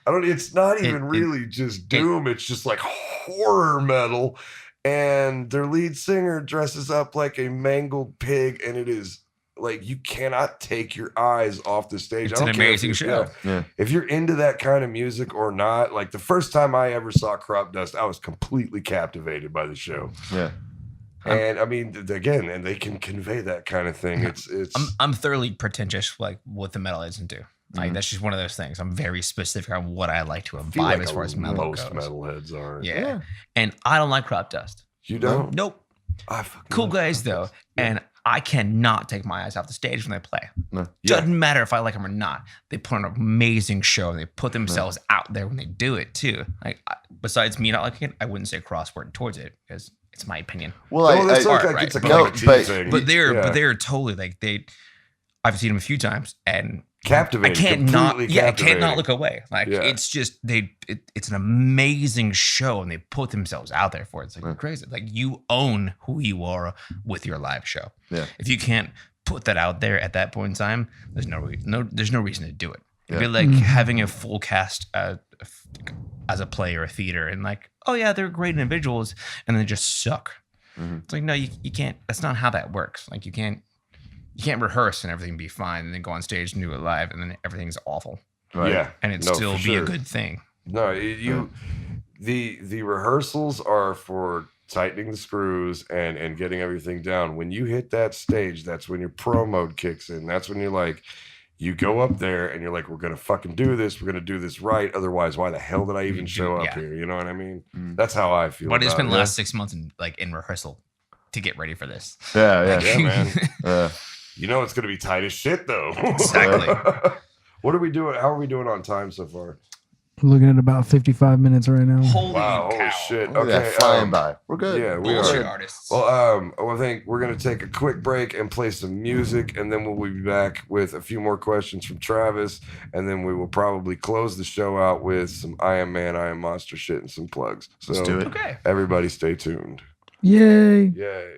C: It's not even really just doom. It's just like horror metal. And their lead singer dresses up like a mangled pig. And it is like, you cannot take your eyes off the stage.
D: It's
C: I
D: an
C: don't care
D: amazing
C: if
D: show.
C: if you're into that kind of music or not, like the first time I ever saw Crop Dust, I was completely captivated by the show.
B: Yeah.
C: And I mean, again, and they can convey that kind of thing. It's
D: I'm thoroughly pretentious, like what the metal is into. Like that's just one of those things. I'm very specific on what I like to
C: I feel
D: imbibe
C: like
D: as far as metal
C: most
D: goes.
C: metalheads are.
D: Yeah. And I don't like Crop Dust.
C: You don't?
D: Nope.
C: I fucking
D: Cool
C: love
D: guys
C: Crop
D: though,
C: Dust.
D: and I cannot take my eyes off the stage when they play.
B: No.
D: Doesn't matter if I like them or not. They put on an amazing show. And they put themselves out there when they do it too. Like besides me not liking it, I wouldn't say crossword towards it because it's my opinion.
B: Well,
C: It's
B: I,
C: like it's a
D: but
C: cup
B: like-
C: of tea
B: but-
C: thing.
D: But they're
C: Yeah.
D: totally like I've seen them a few times and
C: Captivating.
D: I can't not
C: completely
D: I can't not
C: captivating.
D: look away. Like
C: Yeah.
D: it's just it's an amazing show and they put themselves out there for it. It's like crazy. Like you own who you are with your live show.
B: Yeah.
D: If you can't put that out there at that point in time, there's no reason to do it. It'd be
B: Yeah.
D: like having a full cast as a play or a theater and like, oh yeah, they're great individuals and they just suck.
B: Mm-hmm.
D: It's like, no, you can't. That's not how that works. Like you can't rehearse and everything be fine and then go on stage and do it live and then everything's awful
B: Right.
C: Yeah.
D: and it
C: No,
D: still
C: for
D: be a
C: sure.
D: good thing.
C: No, the rehearsals are for tightening the screws and getting everything down. When you hit that stage, that's when your pro mode kicks in. That's when you're like, you go up there and you're like, we're gonna fucking do this. We're gonna do this right. Otherwise, why the hell did I even show up
D: Yeah.
C: here? You know what I mean?
B: Mm.
C: That's how I feel.
D: But it's
C: about
D: been
C: it.
D: the last 6 months in rehearsal to get ready for this.
B: Yeah.
C: Yeah, man.
B: Yeah.
C: You know it's gonna be tight as shit though.
D: Exactly.
C: What are we doing? How are we doing on time so far?
E: Looking at about 55 minutes right now.
D: Holy
C: Wow,
D: cow.
C: holy shit.
B: Look at that,
C: Okay,
B: flying by. We're good.
C: yeah, we
D: Bullshit
C: are.
D: artists.
C: Well, I think we're gonna take a quick break and play some music, and then we'll be back with a few more questions from Travis, and then we will probably close the show out with some I Am Man, I Am Monster shit and some plugs. So
B: Let's do it.
D: Okay.
C: everybody stay tuned.
E: Yay.
C: Yay.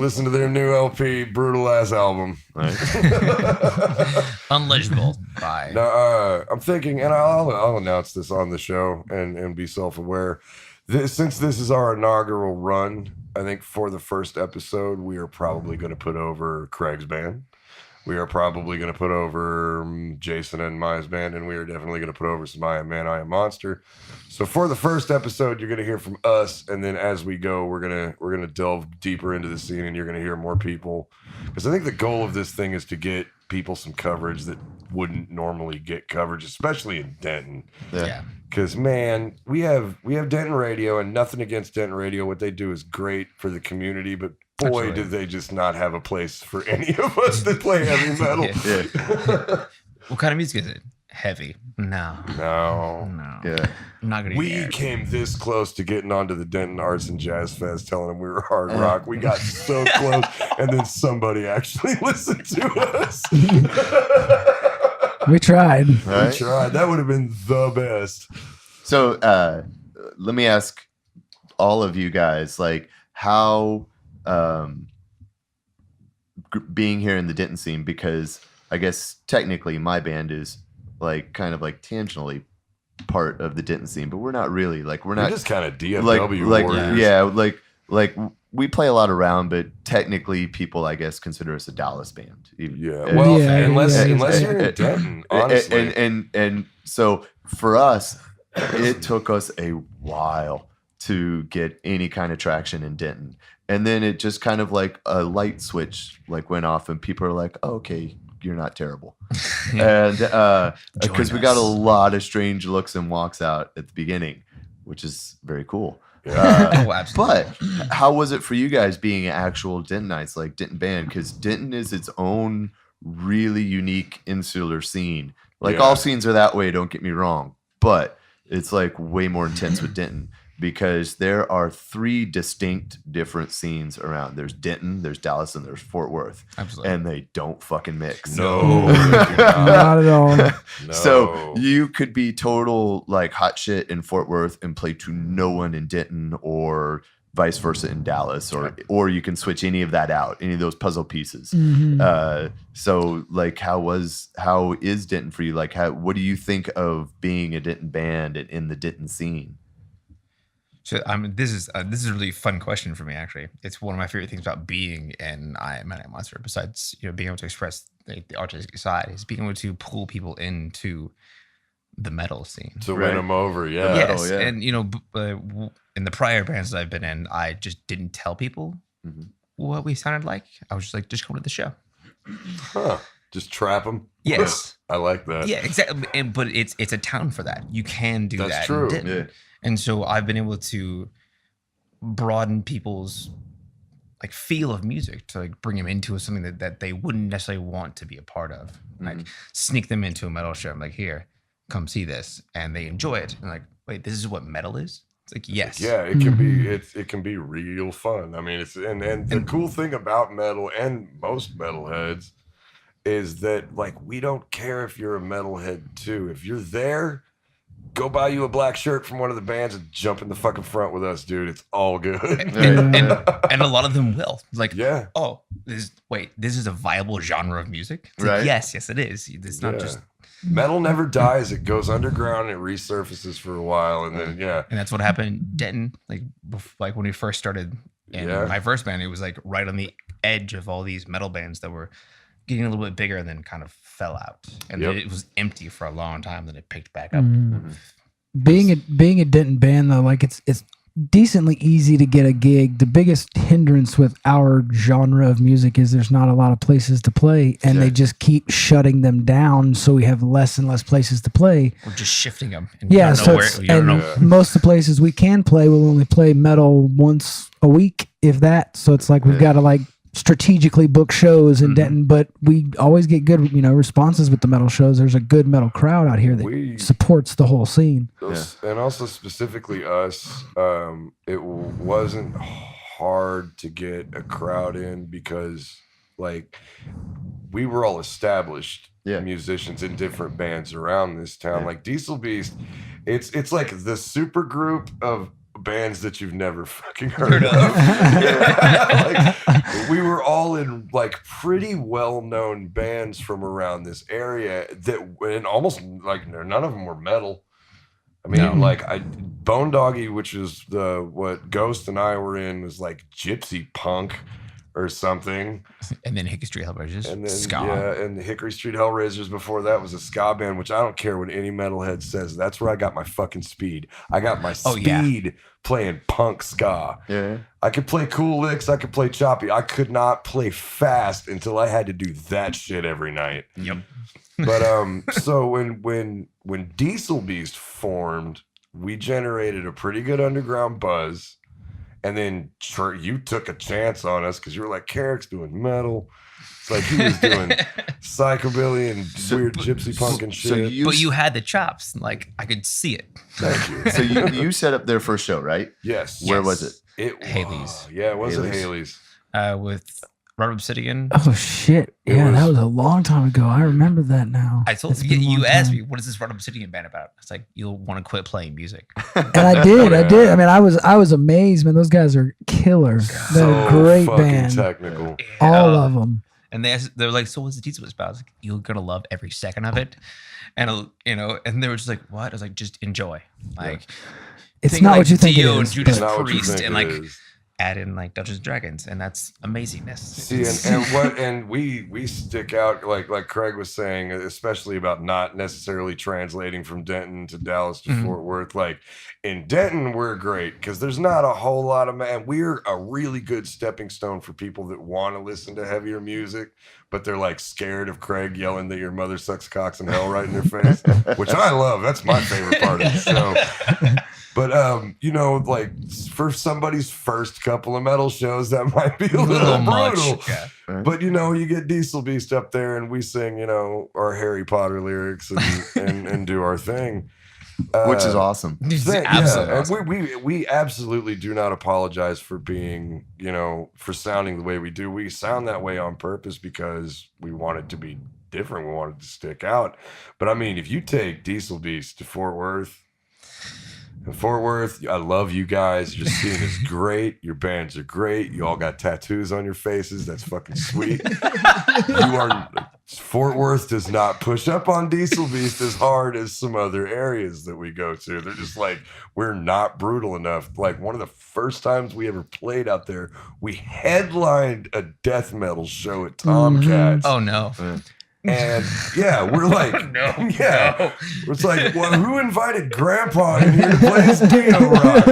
C: listen to their new LP, brutal ass album.
B: Right.
D: Unlegible. Bye.
C: Now, I'm thinking, and I'll announce this on the show and be self-aware. Since this is our inaugural run, I think for the first episode, we are probably going to put over Craig's band. We are probably going to put over Jason and Maya's band, and we are definitely going to put over some I Am Man, I Am Monster. So for the first episode, you're going to hear from us, and then as we go, we're gonna delve deeper into the scene, and you're going to hear more people. Because I think the goal of this thing is to get people some coverage that wouldn't normally get coverage, especially in Denton.
D: Yeah.
C: Because man, we have Denton Radio, and nothing against Denton Radio. What they do is great for the community, but boy,
D: Absolutely.
C: did they just not have a place for any of us that play heavy metal.
B: Yeah.
D: What kind of music is it? Heavy. No.
C: No.
B: Yeah.
D: I'm not gonna.
C: We
D: dare.
C: came this close to getting onto the Denton Arts and Jazz Fest, telling them we were hard rock. We got so close, and then somebody actually listened to us.
E: We tried.
B: Right?
C: We tried. That would have been the best.
B: So let me ask all of you guys, like, how being here in the Denton scene, because I guess technically my band is like kind of like tangentially part of the Denton scene, but we're not really, like, we're not
C: just kind of DFW
B: like
C: warriors.
B: yeah, like we play a lot around, but technically people, I guess, consider us a Dallas band.
C: Yeah.
B: And-
C: Well,
E: Yeah,
C: unless
E: yeah.
C: you're in Denton, honestly.
B: and so for us, it took us a while to get any kind of traction in Denton, and then it just kind of like a light switch like went off, and people are like, oh, okay, you're not terrible. And because we got a lot of strange looks and walks out at the beginning, which is very cool.
D: Oh, absolutely.
B: But how was it for you guys being actual Dentonites, like Denton band? Because Denton is its own really unique insular scene. Like
C: Yeah.
B: all scenes are that way, don't get me wrong, but it's like way more intense with Denton, because there are 3 distinct different scenes around. There's Denton, there's Dallas, and there's Fort Worth.
D: Absolutely.
B: And they don't fucking mix.
C: No.
E: Not at all.
C: No.
B: So you could be total like hot shit in Fort Worth and play to no one in Denton, or vice versa in Dallas, or you can switch any of that out, any of those puzzle pieces.
E: Mhm.
B: So like, how is Denton for you? Like, what do you think of being a Denton band and in the Denton scene?
D: So this is a really fun question for me. Actually, it's one of my favorite things about being an I Am Man, I Am Monster. Besides, being able to express the artistic side, is being able to pull people into the metal scene.
C: To
B: Right.
C: win them over, yeah.
B: Metal,
D: Yes,
B: yeah.
D: and in the prior bands that I've been in, I just didn't tell people what we sounded like. I was just like, just come to the show.
C: Huh. Just trap them.
D: Yes.
C: I like that.
D: Yeah, exactly. But it's a town for that. You can do
C: That's
D: that.
C: true.
D: in Denton.
B: Yeah.
D: And so I've been able to broaden people's like feel of music to like bring them into something that they wouldn't necessarily want to be a part of. Like sneak them into a metal show. I'm like, here, come see this, and they enjoy it. And like, wait, this is what metal is? It's like, yes.
C: Yeah, it can be it can be real fun. I mean, it's and the cool thing about metal and most metalheads is that like we don't care if you're a metalhead too. If you're there, go buy you a black shirt from one of the bands and jump in the fucking front with us, dude. It's all good.
D: And a lot of them will. Like,
C: Yeah.
D: oh, this is a viable genre of music. It's
B: Right.
D: like, yes, it is. It's not
C: Yeah.
D: just,
C: Metal never dies. It goes underground and it resurfaces for a while, and then
D: and that's what happened in Denton. Like when we first started in
C: Yeah.
D: my first band, it was like right on the edge of all these metal bands that were getting a little bit bigger and then kind of fell out. And
C: Yep.
D: then it was empty for a long time. Then it picked back up.
E: Being a Denton band though, like it's decently easy to get a gig. The biggest hindrance with our genre of music is there's not a lot of places to play, and they just keep shutting them down, so we have less and less places to play.
D: We're just shifting them. And
E: Yeah,
D: you
E: so
D: don't know
E: it's,
D: where, you don't
E: and
D: know.
E: most of the places we can play will only play metal once a week, if that. So it's like we've got to like strategically book shows in Denton, but we always get good, responses with the metal shows. There's a good metal crowd out here that supports the whole scene.
C: And also specifically us, it wasn't hard to get a crowd in because like we were all established musicians in different bands around this town. Like Diesel Beast, it's like the super group of bands that you've never fucking heard of. Like, we were all in like pretty well-known bands from around this area and almost like none of them were metal. I mean, Bone Doggy, which is what Ghost and I were in, was like gypsy punk or something.
D: And then Hickory Street Hellraisers,
C: and then,
D: ska.
C: Yeah, and the Hickory Street Hellraisers before that was a ska band, which I don't care what any metalhead says. That's where I got my fucking speed. I got my speed playing punk ska.
B: Yeah.
C: I could play cool licks. I could play choppy. I could not play fast until I had to do that shit every night.
D: Yep.
C: But so when Diesel Beast formed, we generated a pretty good underground buzz. And then you took a chance on us because you were like, Carrek's doing metal. It's like he was doing psychobilly and weird gypsy punk and shit.
D: But you had the chops. Like, I could see it.
C: Thank you.
B: So you set up their first show, right?
C: Yes.
B: Where was it?
D: Haley's.
C: Yeah, it was at Haley's.
D: With Red Obsidian.
E: Oh shit! Yeah, that was a long time ago. I remember that now.
D: I told you asked me, what is this Red Obsidian band about? It's like, you'll want to quit playing music.
E: And I did. I mean, I was amazed, man. Those guys are killer. They're a great band.
C: Technical.
E: All of them.
D: And they're like, so what's the Diesel Beast about? I was like, you're gonna love every second of it. And and they were just like, what? I was like, just enjoy. Like,
E: it's not what you think it
D: Dio
E: is.
D: and Judas
C: Not what you
D: Priest
C: think
D: and
C: it
D: like
C: is.
D: add in like Dungeons and Dragons, and that's amazingness.
C: See, and we stick out like Craig was saying, especially about not necessarily translating from Denton to Dallas to Fort Worth. Like in Denton, we're great because there's not a whole lot of we're a really good stepping stone for people that want to listen to heavier music, but they're like scared of Craig yelling that your mother sucks cocks in hell right in their face, which I love. That's my favorite part of the show. But like for somebody's first couple of metal shows, that might be a little brutal.
D: Yeah.
B: Right.
C: But you get Diesel Beast up there, and we sing our Harry Potter lyrics and do our thing,
B: Which is awesome.
D: Absolutely.
C: We absolutely do not apologize for being for sounding the way we do. We sound that way on purpose because we want it to be different. We want it to stick out. But I mean, if you take Diesel Beast to Fort Worth. In Fort Worth, I love you guys. Your scene is great. Your bands are great. You all got tattoos on your faces. That's fucking sweet. Fort Worth does not push up on Diesel Beast as hard as some other areas that we go to. They're just like, we're not brutal enough. Like one of the first times we ever played out there, we headlined a death metal show at Tomcats.
D: Oh no.
C: And we're like,
D: No.
C: It's like, well, who invited Grandpa in here to play his Dino Rock?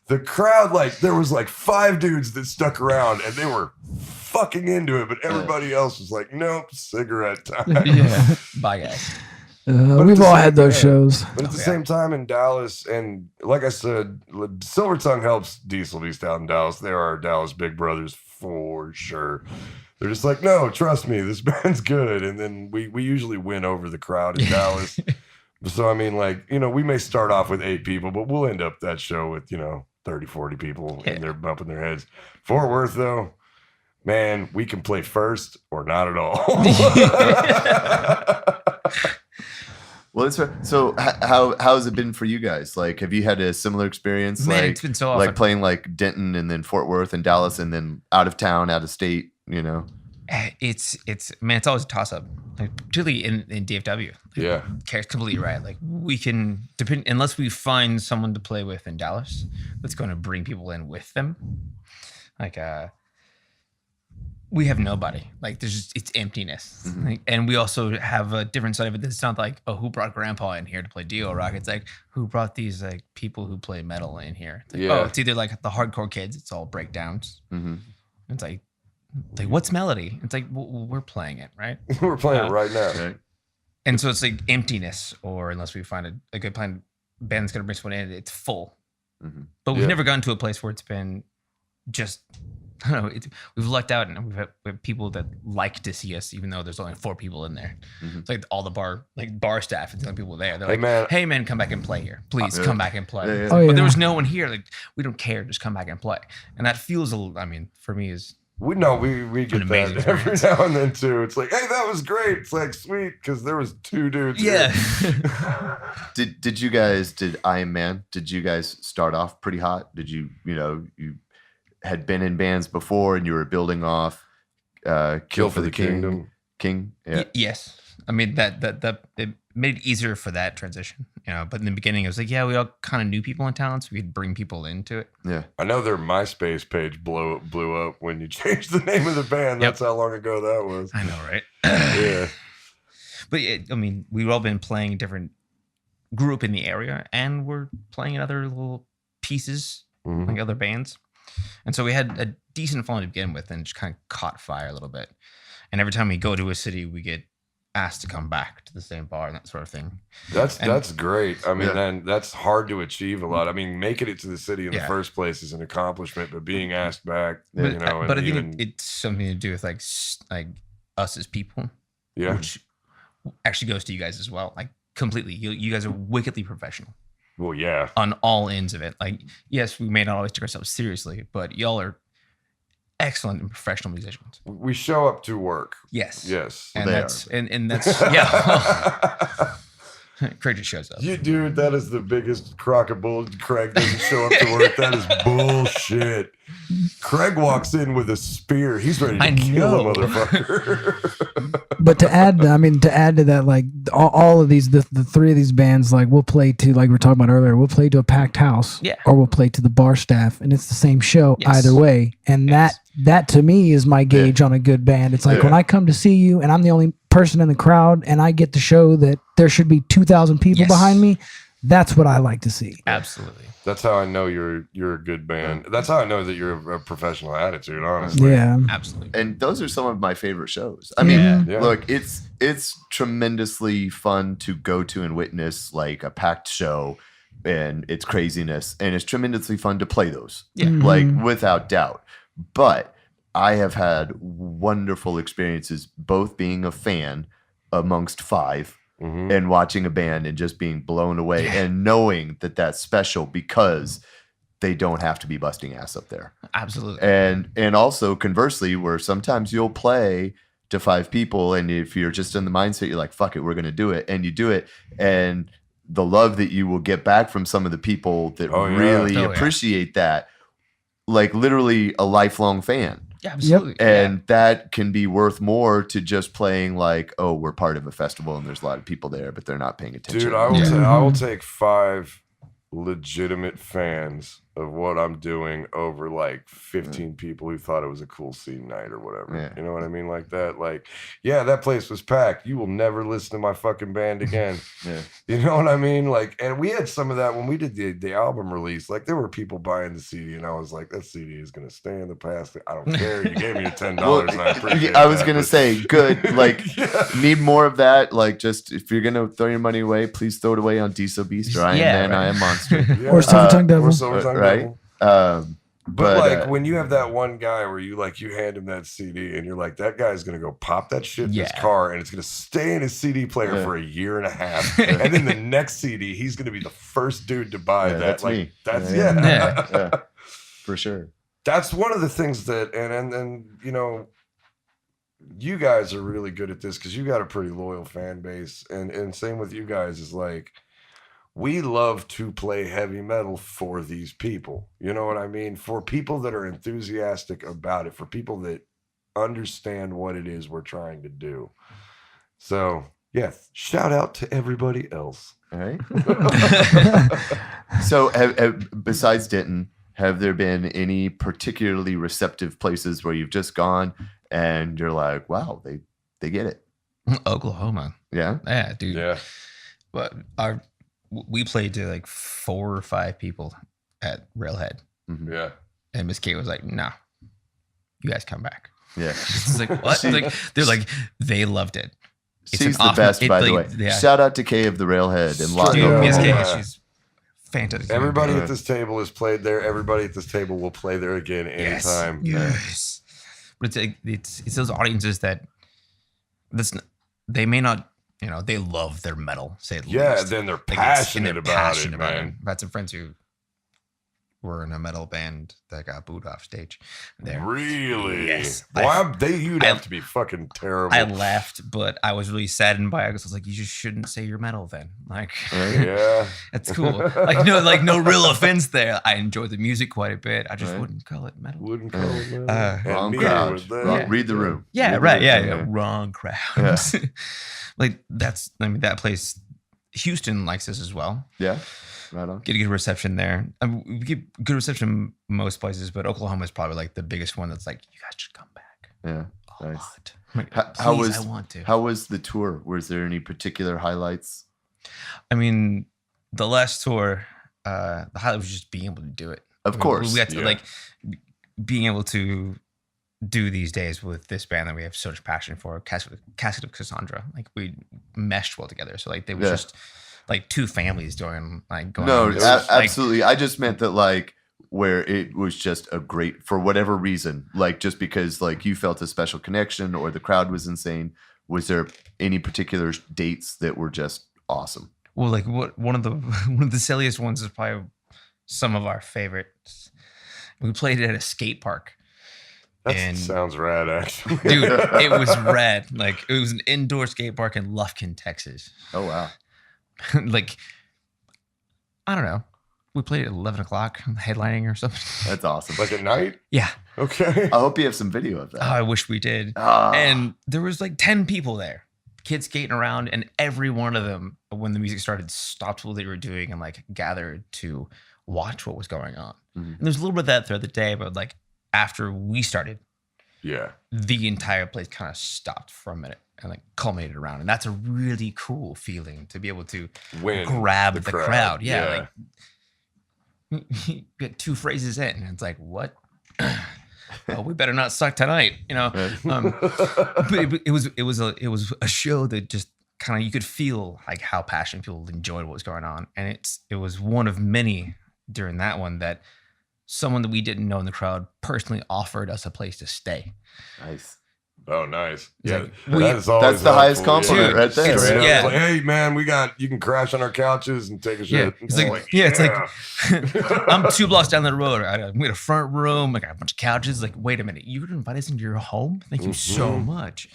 C: The crowd, there was 5 dudes that stuck around and they were fucking into it, but everybody else was like, nope, cigarette time.
E: Yeah.
D: Bye, guys.
E: We've all had those shows.
C: But at the same time in Dallas, and like I said, Silver Tongue helps Diesel Beast out in Dallas. They are our Dallas big brothers for sure. They're just like, no, trust me, this band's good. And then we usually win over the crowd in Dallas. So, I mean, we may start off with 8 people, but we'll end up that show with, 30, 40 people and they're bumping their heads. Fort Worth, though, man, we can play first or not at all.
B: Well, so how has it been for you guys? Like, have you had a similar experience?
D: Man, it's been so awesome.
B: Like playing Denton and then Fort Worth and Dallas and then out of town, out of state,
D: It's always a toss up, particularly in DFW.
C: Yeah.
D: Carrek's completely right. We can depend unless we find someone to play with in Dallas that's going to bring people in with them. We have nobody. It's emptiness.
B: Mm-hmm.
D: And we also have a different side of it. It's not like, oh, who brought Grandpa in here to play Dio Rock? It's like, who brought these people who play metal in here? It's like, oh, it's either the hardcore kids. It's all breakdowns.
B: Mm-hmm.
D: It's like what's melody? It's like, well, we're playing it, right?
C: We're playing it right now.
B: Right.
D: And so it's emptiness, or unless we find a good band that's going to bring someone in, it's full.
B: Mm-hmm.
D: But we've never gotten to a place where it's been just, I don't know, we've lucked out, and we have people that like to see us, even though there's only 4 people in there. Mm-hmm. It's like all the bar staff and the only people there. They're hey man, come back and play here. Please come back and play.
B: Yeah.
E: Oh,
D: but there was no one here. We don't care. Just come back and play. And that feels for me is
C: We get
D: amazing
C: that every
D: experience.
C: now and then too. It's like, hey, that was great. It's like sweet because there was 2 dudes.
D: Yeah.
C: Here.
B: Did Iron Man? Did you guys start off pretty hot? Did you you had been in bands before and you were building off Kill for the King? Yeah.
D: Yes. I mean that it made it easier for that transition, but in the beginning it was like, yeah, we all kind of knew people in town, so we could bring people into it.
B: Yeah.
C: I know their MySpace page blew up when you changed the name of the band.
D: Yep.
C: That's how long ago that was.
D: I know, right?
C: Yeah.
D: But I mean, we've all been playing different group in the area, and we're playing in other little pieces,
C: Mhm.
D: like other bands. And so we had a decent following to begin with, and just kind of caught fire a little bit. And every time we go to a city, we get asked to come back to the same bar and that sort of thing.
C: That's great. I mean,
B: Yeah.
C: and that's hard to achieve a lot. I mean, making it to the city in the
D: Yeah.
C: first place is an accomplishment, but being asked back,
D: But,
C: you know,
D: but I
C: and
D: think
C: even,
D: it's something to do with like us as people,
C: yeah.
D: which actually goes to you guys as well. Like completely, you guys are wickedly professional
C: Well, yeah.
D: on all ends of it. Like, yes, we may not always take ourselves seriously, but y'all are excellent and professional musicians.
C: We show up to work.
D: Yes.
C: Yes.
D: And
B: They
D: that's and that's yeah. Craig just shows up.
C: You dude, that is the biggest crock of bull. Craig doesn't show up to work. That is bullshit. Craig walks in with a spear. He's ready to
D: I
C: kill
D: know.
C: a motherfucker.
E: But to add to that, like all of these, the 3 of these bands, like we'll play to, like we were talking about earlier, we'll play to a packed house,
D: Yeah.
E: or we'll play to the bar staff, and it's the same show
D: Yes.
E: either way. And
D: Yes.
E: that to me is my gauge on a good band. It's like
C: Yeah.
E: when I come to see you, and I'm the only person in the crowd, and I get to show that there should be 2,000 people
D: Yes.
E: behind me. That's what I like to see.
D: Absolutely.
C: That's how I know you're a good band. That's how I know that you're a professional attitude, honestly.
E: Yeah.
D: Absolutely.
B: And those are some of my favorite shows. I mean,
D: Yeah.
C: Yeah.
B: look, it's tremendously fun to go to and witness like a packed show and its craziness, and it's tremendously fun to play those.
D: Yeah.
E: Mhm.
B: Like without doubt. But I have had wonderful experiences both being a fan amongst 5
C: Mhm.
B: and watching a band and just being blown away and knowing that that's special because they don't have to be busting ass up there.
D: Absolutely.
B: And also conversely, where sometimes you'll play to 5 people, and if you're just in the mindset, you're like, fuck it, we're gonna do it, and you do it, and the love that you will get back from some of the people that
C: Oh, yeah.
B: really
D: Oh, yeah.
B: appreciate that, like literally a lifelong fan.
D: Yeah, absolutely.
B: And that can be worth more to just playing like, oh, we're part of a festival and there's a lot of people there, but they're not paying attention.
C: Dude, I will,
D: Yeah.
C: I will take 5 legitimate fans of what I'm doing over like 15 people who thought it was a cool scene night or whatever.
B: Yeah.
C: You know what I mean? Like that. Like, yeah, that place was packed. You will never listen to my fucking band again.
B: Yeah.
C: You know what I mean? Like, and we had some of that when we did the album release. Like, there were people buying the CD, and I was like, that CD is gonna stay in the past. I don't care. You gave me your $10, and I appreciate
B: I was
C: that,
B: gonna
C: but-
B: say, good. Like,
C: Yeah.
B: need more of that. Like, just if you're gonna throw your money away, please throw it away on Diesel Beast or I Am
D: Yeah,
B: Man,
D: right.
B: I Am Monster.
C: Yeah.
E: Or Silver Tongue Devil.
C: Or Silver Tongue
B: Right?
C: Devil.
B: But
C: But like when you have that one guy where you hand him that CD and you're like, that guy's gonna go pop that shit in his
D: Yeah.
C: car and it's gonna stay in his CD player
B: Yeah.
C: for a year and a half. And then the next CD, he's gonna be the first dude to buy
B: Yeah,
C: that.
B: that's
C: like
B: me.
C: that's
B: Yeah.
C: yeah.
B: yeah, for sure.
C: That's one of the things that and you know, you guys are really good at this because you got a pretty loyal fan base. And same with you guys is like, we love to play heavy metal for these people. You know what I mean? For people that are enthusiastic about it, for people that understand what it is we're trying to do. So, yes, shout out to everybody else.
B: All right. So, besides Denton, have there been any particularly receptive places where you've just gone and you're like, wow, they get it?
D: Oklahoma.
B: Yeah.
D: Yeah, dude.
C: Yeah.
D: But we played to like 4 or 5 people at Railhead,
B: Mhm.
C: Yeah.
D: and Miss Kate was like, "No, you guys come back."
B: Yeah.
D: It's like what? They're like they loved it. It's
B: She's
D: an
B: the
D: awesome-
B: best,
D: it,
B: by the way.
D: like, yeah.
B: Shout out to Kay of the Railhead and Lot
C: Straight
D: Dude,
C: up.
D: Miss Kate,
C: Yeah.
D: she's fantastic.
C: Everybody
B: Yeah.
C: at this table has played there. Everybody at this table will play there again
D: Yes.
C: anytime.
D: Yes. But it's those audiences that they may not, they love their metal, say at
C: Yeah,
D: least.
C: then they're
D: Like, it's- and
C: passionate
D: they're
C: about
D: passionate
C: it,
D: about
C: man.
D: I've had some friends who were in a metal band that got booed off stage. There.
C: Really?
D: Yes.
C: You'd have to be fucking terrible.
D: I laughed, but I was really saddened by it because I was like, you just shouldn't say you're metal then. Like,
C: Yeah.
D: it's cool. No real offense there. I enjoy the music quite a bit. I just wouldn't call it metal.
C: Wouldn't call it metal.
B: Wrong
C: neither
B: crowd.
C: would they.
B: Read the room.
D: Yeah,
B: Read the
D: right.
B: room.
D: Yeah. Wrong crowd.
B: Yeah.
D: Like that place, Houston likes us as well.
B: Yeah. Right on.
D: Get a good reception there. We get good reception most places, but Oklahoma is probably like the biggest one that's like, you guys should come back.
B: Yeah.
D: A
B: Nice.
D: lot. Like,
B: How
D: please, I want to.
B: How was the tour? Was there any particular highlights?
D: I mean, the last tour, the highlight was just being able to do it.
B: Of course.
D: We had to like being able to do these days with this band that we have so much passion for, Casket of Cassandra. Like we meshed well together. So like they were just like two families going
B: No,
D: on.
B: absolutely. I just meant that like where it was just a great, for whatever reason, like just because like you felt a special connection or the crowd was insane. Was there any particular dates that were just awesome?
D: Well, like one of the silliest ones is probably some of our favorites. We played it at a skate park.
C: That sounds rad, actually.
D: Dude, it was rad. Like it was an indoor skate park in Lufkin, Texas.
B: Oh wow.
D: Like, I don't know. We played at 11 o'clock headlining or something.
B: That's awesome.
C: Like at night?
D: Yeah.
C: Okay.
B: I hope you have some video of that.
D: Oh, I wish we did. And there was like 10 people there, kids skating around, and every one of them, when the music started, stopped what they were doing and like gathered to watch what was going on.
B: Mm-hmm.
D: And there's a little bit of that throughout the day, but like after we started, the entire place kind of stopped for a minute and like culminated around. And that's a really cool feeling to be able to grab the crowd. Yeah. Like you get two phrases in and it's like, what? Well, we better not suck tonight, you know? But it was a show that just kind of, you could feel like how passionate people enjoyed what was going on. And it was one of many during that one that someone that we didn't know in the crowd personally offered us a place to stay.
B: Nice.
C: Oh, nice.
D: Yeah.
B: That's the highest compliment right there.
C: Straight up,
D: Yeah.
C: it's like, hey, man, you can crash on our couches and take a shit.
D: It's like, it's like, I'm 2 blocks down the road. We had a front room. I got a bunch of couches. Like, wait a minute. You would invite us into your home? Thank you so much.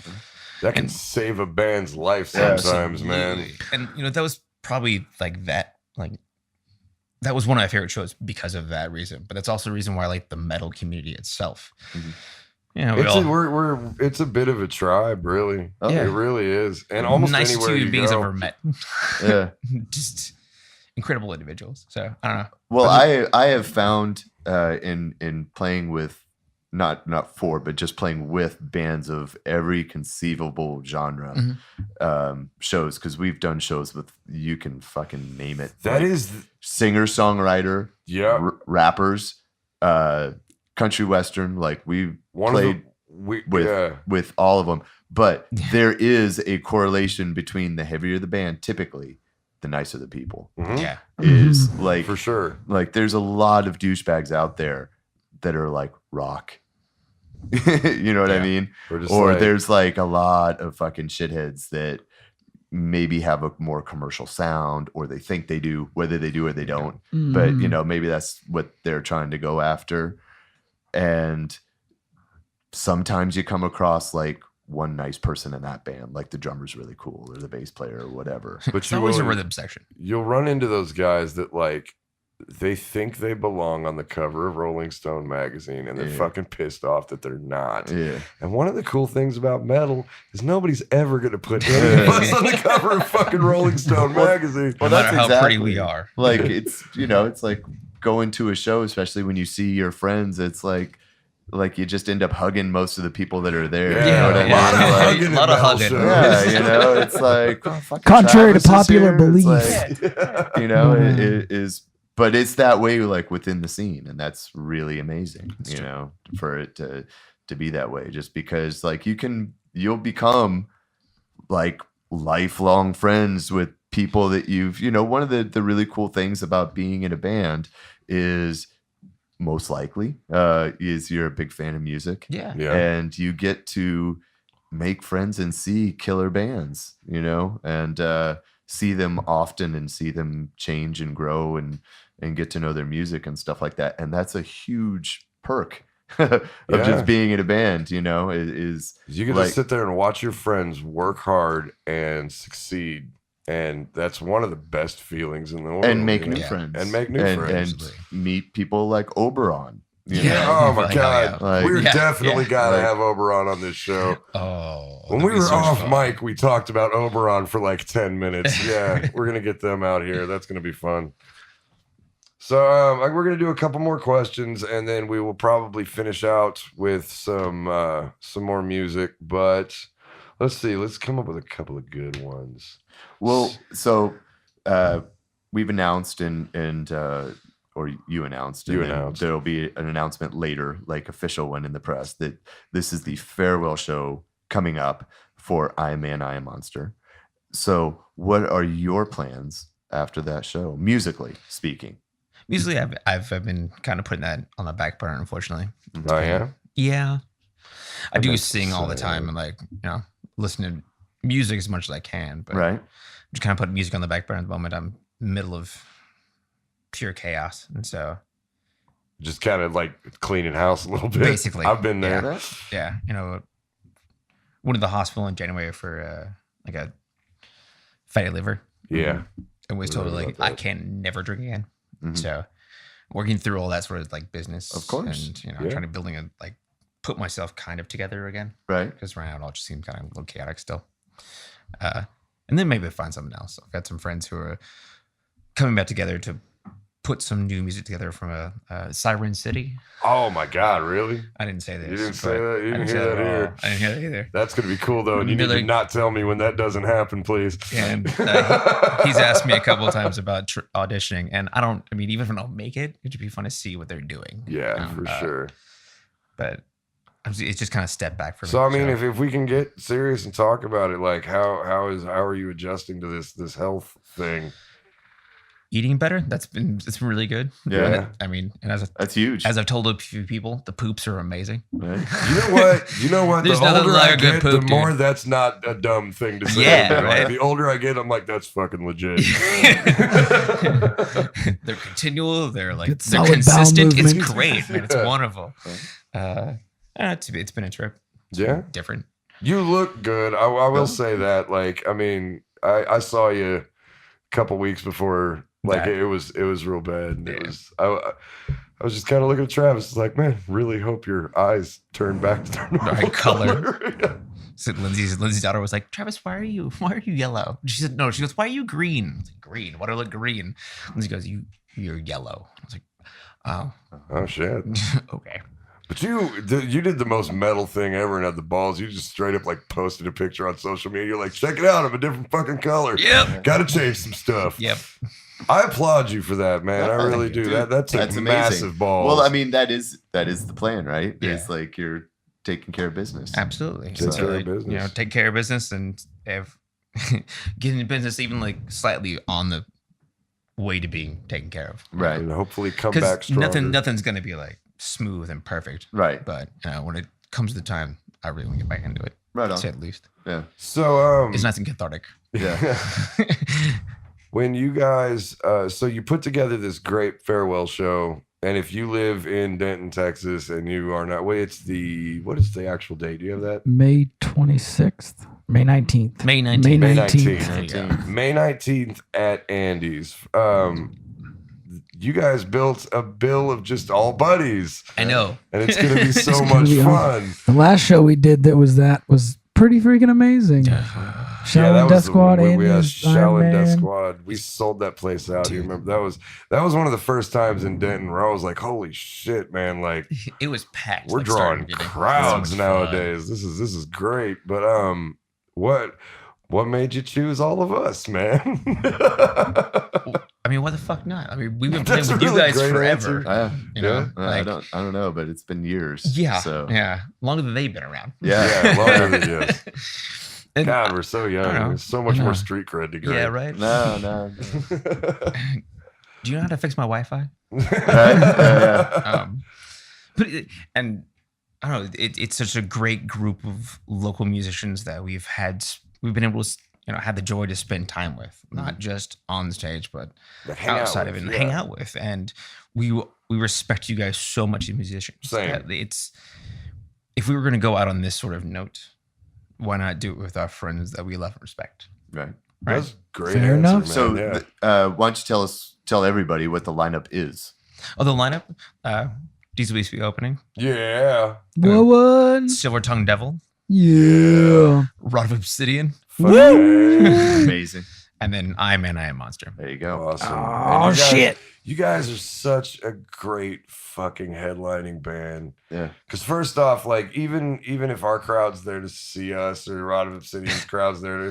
C: That can save a band's life sometimes, man.
D: And, you know, that was probably that was one of my favorite shows because of that reason. But that's also the reason why I like the metal community itself. Mm-hmm. You know,
C: it's a bit of a tribe, really.
B: Oh,
C: It really is. And almost
D: nice
C: anywhere
D: human
C: you
D: beings
C: go.
D: I've ever met.
B: Yeah.
D: Just incredible individuals. So I don't know.
B: Well, I have found in playing with not for, but just playing with bands of every conceivable genre shows, because we've done shows with, you can fucking name it.
C: That
B: like
C: is
B: singer songwriter, rappers, country western. Like we played with all of them, but there is a correlation between the heavier the band, typically the nicer the people.
D: Yeah,
B: is like
C: for sure.
B: Like there's a lot of douchebags out there that are like rock. You know what I mean? Or there's like a lot of fucking shitheads that maybe have a more commercial sound, or they think they do, whether they do or they don't. But you know, maybe that's what they're trying to go after. And sometimes you come across like one nice person in that band, like the drummer's really cool or the bass player or whatever.
C: But
D: it's always a rhythm section.
C: You'll run into those guys that like, they think they belong on the cover of Rolling Stone magazine, and they're fucking pissed off that they're not. Yeah. And one of the cool things about metal is nobody's ever going to put any of us on the cover of fucking Rolling Stone magazine.
D: No matter how pretty we are.
B: Like it's, you know, it's like going to a show, especially when you see your friends. It's like you just end up hugging most of the people that are there.
C: Yeah,
B: you know what I mean?
D: A lot of hugging.
B: Yeah, you know, it's like
E: contrary to
B: Travis
E: popular
B: here.
E: belief.
B: Like, you know, it is. But it's that way, like within the scene, and that's really amazing. That's true. Know, for it to be that way, just because like you'll become like lifelong friends with people that you've, you know, one of the really cool things about being in a band is most likely is you're a big fan of music, and you get to make friends and see killer bands, you know, and see them often and see them change and grow and get to know their music and stuff like that. And that's a huge perk of just being in a band, is
C: you can just sit there and watch your friends work hard and succeed. And that's one of the best feelings in the world.
B: And make new friends.
C: And make new friends.
B: And meet people like Oberon.
C: Oh my God. We're definitely got to
B: like,
C: have Oberon on this show.
D: Oh,
C: when we were off mic, we talked about Oberon for like 10 minutes. Yeah, we're going to get them out here. That's going to be fun. So we're going to do a couple more questions, and then we will probably finish out with some more music. But let's see. Let's come up with a couple of good ones.
B: Well, so we've announced or you announced. There'll be an announcement later, like official one in the press, that this is the farewell show coming up for I Am Man, I Am Monster. So what are your plans after that show, musically speaking?
D: Musically, I've been kind of putting that on the back burner, unfortunately.
C: Oh, yeah?
D: Yeah. I do sing all the time and listen to music as much as I can. But
B: right.
D: I'm just kind of putting music on the back burner at the moment. I'm middle of pure chaos, and so
C: just kind of like cleaning house a little bit.
D: Basically,
C: I've been there.
D: Yeah, went to the hospital in January for like a fatty liver.
C: Yeah,
D: and was told I can never drink again. Mm-hmm. So working through all that sort of like business,
B: of course,
D: and trying to put myself kind of together again,
B: right?
D: Because right now it all just seems kind of a little chaotic still. And then maybe find something else. I've got some friends who are coming back together to put some new music together from a Siren City.
C: Oh my God, really?
D: I didn't say this.
C: You didn't say that? You didn't hear that here?
D: I didn't hear that either.
C: That's going to be cool, though. And you need to not tell me when that doesn't happen, please.
D: And he's asked me a couple of times about auditioning. And even if I don't make it, it'd be fun to see what they're doing.
C: Yeah, for sure.
D: But it's just kind of step back for me.
C: So, I mean, if we can get serious and talk about it, like how are you adjusting to this health thing?
D: Eating better. It's been really good.
B: Yeah.
D: And
B: that's huge.
D: As I've told a few people, the poops are amazing.
B: Right.
C: You know what?
D: There's
C: the
D: nothing
C: older
D: like
C: I
D: a good
C: get,
D: poop,
C: the more
D: dude.
C: that's not a dumb thing to say.
D: Yeah, right.
C: The older I get, I'm like, that's fucking legit.
D: They're continual. They're
E: solid
D: consistent.
E: bowel
D: It's
E: movement.
D: great, man. It's wonderful. It's been a trip. It's been different.
C: You look good. I will say that. Like, I mean, I saw you a couple weeks before. Like it was real bad. And it was I was just kind of looking at Travis. It's like, man, really hope your eyes turn back to their normal
D: right color. So Lindsay's daughter was like, Travis, why are you yellow? She said, no. She goes, why are you green? I was like, green? Why do I look green? Lindsay goes, you're yellow. I was like,
C: oh shit.
D: Okay.
C: But you did the most metal thing ever and had the balls. You just straight up like posted a picture on social media. You're like, check it out. I'm a different fucking color.
D: Yep.
C: Got to change some stuff.
D: Yep.
C: I applaud you for that, man. I really do.
B: Dude,
C: That's
B: amazing.
C: Massive balls.
B: Well, I mean, that is the plan, right?
D: Yeah.
B: It's like you're taking care of business.
D: Absolutely.
C: Take care of business.
D: Take care of business and have getting business even like slightly on the way to being taken care of.
B: Right.
C: And hopefully come back stronger.
D: Nothing's gonna be like smooth and perfect.
B: Right.
D: But when it comes to the time, I really want to get back into it.
B: Right on.
D: To say at least.
B: Yeah.
C: So
D: it's nice and cathartic.
B: Yeah.
C: When you guys so you put together this great farewell show, and if you live in Denton, Texas, and you are not, what is the actual date? Do you have that?
E: May 26th. May 19th.
D: May 19th.
E: May
C: May
E: 19th.
C: 19th. May 19th at Andy's. You guys built a bill of just all buddies.
D: I know.
C: And it's going to be so
E: gonna
C: much
E: be
C: fun.
E: The last show we did that was pretty freaking amazing. Shaolin Death Squad,
C: we had
E: Andy's, Iron
C: Shaolin Death
E: Man.
C: Squad. We sold that place out. Do you remember? That was one of the first times in Denton where I was like, holy shit, man. Like,
D: it was packed.
C: we're
D: like,
C: drawing
D: starting
C: crowds
D: so much fun.
C: nowadays. This is great. But what made you choose all of us, man?
D: I mean, why the fuck not? I mean, we've been playing
C: That's a
D: with you
C: really
D: guys
C: great
D: forever.
C: answer.
D: You know,
B: I don't know, but it's been years.
D: Yeah.
B: So
D: Yeah. Longer than they've been around.
B: yeah.
C: Longer than yes.
D: And
C: God, we're so young. There's so much more street cred to go.
D: yeah, right.
B: No.
D: Do you know how to fix my Wi-Fi?
B: Yeah.
D: But and I don't know. It's such a great group of local musicians that we've been able to had the joy to spend time with, not just on the stage, but
C: Like, hang out
D: outside of
C: with,
D: it and
C: yeah.
D: hang out with. And we respect you guys so much as musicians.
C: Same.
D: That it's if we were going to go out on this sort of note, why not do it with our friends that we love and respect?
B: Right.
C: That's great.
E: Fair
C: answer,
E: enough.
C: Man.
B: So,
C: yeah.
B: why don't you tell everybody what the lineup is?
D: Oh, the lineup: Diesel Beast be opening,
C: yeah.
E: What?
D: Silver Tongue Devil,
E: Yeah.
D: Rod of Obsidian,
B: Amazing.
D: and then I Am Monster.
B: There you go.
C: Awesome.
E: Oh,
C: And
E: shit.
C: You guys are such a great fucking headlining band.
B: Yeah.
C: Because first off, like even if our crowd's there to see us or Rod of Obsidian's crowd's there,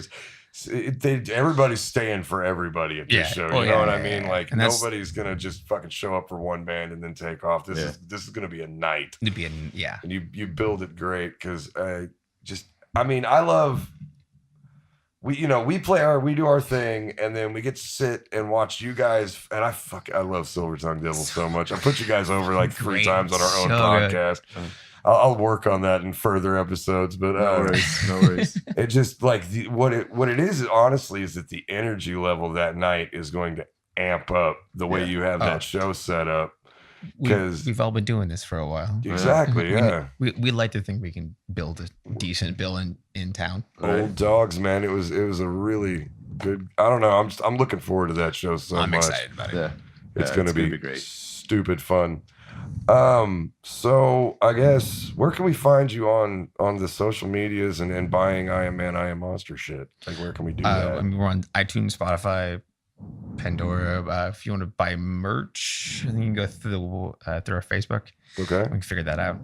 C: everybody's staying for everybody at this
D: Yeah.
C: show.
D: Oh,
C: You
D: yeah,
C: know what
D: yeah,
C: I mean?
D: yeah.
C: Like
D: And that's-
C: nobody's gonna just fucking show up for one band and then take off. This is gonna be a night,
D: It'd be
C: and you build it great because I love. We do our thing, and then we get to sit and watch you guys. And I love Silver Tongue Devil so much. I put you guys over like 3
D: Great.
C: times on our own
D: So good.
C: podcast. I'll work on that in further episodes, but
B: No worries.
C: it just like what it is honestly is that the energy level that night is going to amp up the way you have that show set up. Because
D: we've all been doing this for a while.
C: exactly, yeah.
D: We like to think we can build a decent bill in town.
C: Old dogs, man. It was a really good. I don't know. I'm looking forward to that show so
D: I'm
C: much.
D: excited about it.
B: Yeah.
C: It's
B: Yeah,
C: gonna
B: it's
C: be
B: gonna be great.
C: stupid fun. So I guess where can we find you on the social medias and buying I Am Monster shit? Like where can we do that?
D: I mean, we're on iTunes, Spotify, Pandora. If you want to buy merch, I think you can go through our Facebook.
C: Okay.
D: We can figure that out.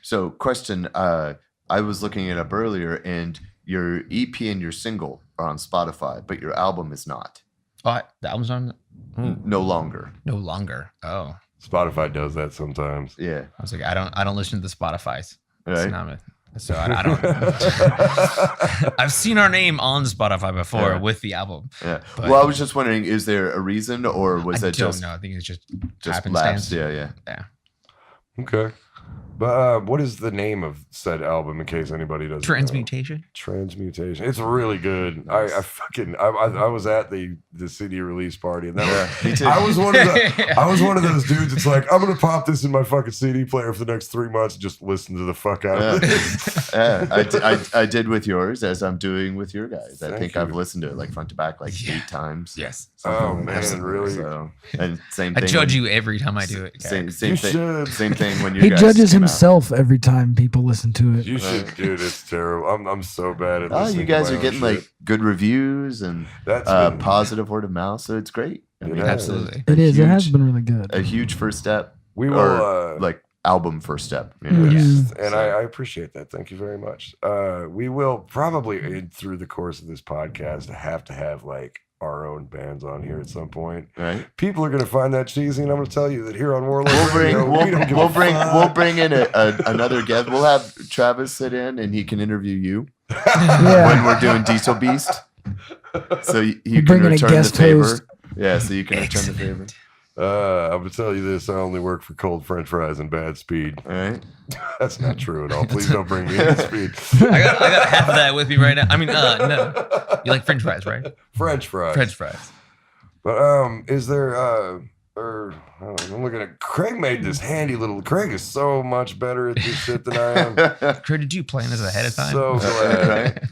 B: So, question. I was looking it up earlier, and your EP and your single are on Spotify, but your album is not.
D: Oh, the album's on
B: No longer.
D: no longer. Oh,
C: Spotify does that sometimes.
B: Yeah.
D: I was like, I don't listen to the Spotify's.
B: Right.
D: It's not so I don't. I've seen our name on Spotify before
B: Yeah.
D: with the album.
B: Yeah.
D: But-
B: Well, I was just wondering, is there a reason, or was
D: I
B: that
D: don't
B: just
D: know. I think it's just
B: lapsed?
D: happenstance.
B: Yeah.
D: Yeah.
C: Okay. But what is the name of said album in case anybody doesn't know?
D: Transmutation.
C: Transmutation. It's really good. I was at the CD release party, and that
B: Me too.
C: I was one of those dudes. It's like I'm gonna pop this in my fucking CD player for the next 3 months and just listen to the fuck out of it.
B: Yeah, I did with yours, as I'm doing with your guys. I
C: Thank
B: think
C: you.
B: I've listened to it like front to back like
D: Yeah.
B: 8 times.
D: Yes.
C: Oh man, really?
B: So, and same
D: I
B: thing.
D: judge
B: when-
D: you every time I do it.
B: Same,
D: Carrek.
B: same
C: You
B: thing.
C: should.
B: Same thing when you
E: He
B: guys
E: judges
B: came out.
E: himself every time people listen to it.
C: You should, dude. It's terrible. I'm so bad at.
B: Oh,
C: listening
B: you
C: to
B: guys
C: my
B: are
C: own
B: getting
C: shit.
B: like good reviews and
C: That's been-
B: positive word of mouth, so it's great. I mean,
C: Yeah.
B: that's
D: Absolutely.
E: It is. It has
B: huge-
E: been really good.
B: a huge first step.
C: We will.
B: Or like album first step. You know?
C: Yes,
E: Mhm.
C: and I appreciate that. Thank you very much. We will probably through the course of this podcast have to have like our own bands on here at some point.
B: Right.
C: People are going to find that cheesy, and I'm going to tell you that here on Warlord
B: We'll bring
C: Radio, we don't give a fuck.
B: we'll bring in another guest. We'll have Travis sit in and he can interview you
E: Yeah.
B: when we're doing Diesel Beast. So you
E: We'll
B: can
E: bring in a
B: return the
E: guest
B: favor.
E: host.
B: Yeah, so you can return the favor.
C: I'm going to tell you this. I only work for cold French fries and bad speed.
B: All right.
C: That's not true at all. Please don't bring me in speed.
D: I got half of that with me right now. I mean, no. You like French fries, right?
C: French fries.
D: French fries.
C: But is there or I don't know, I'm looking at Craig made this handy little. Craig is so much better at this shit than I am.
D: Craig, did you plan this ahead of time?
C: So glad.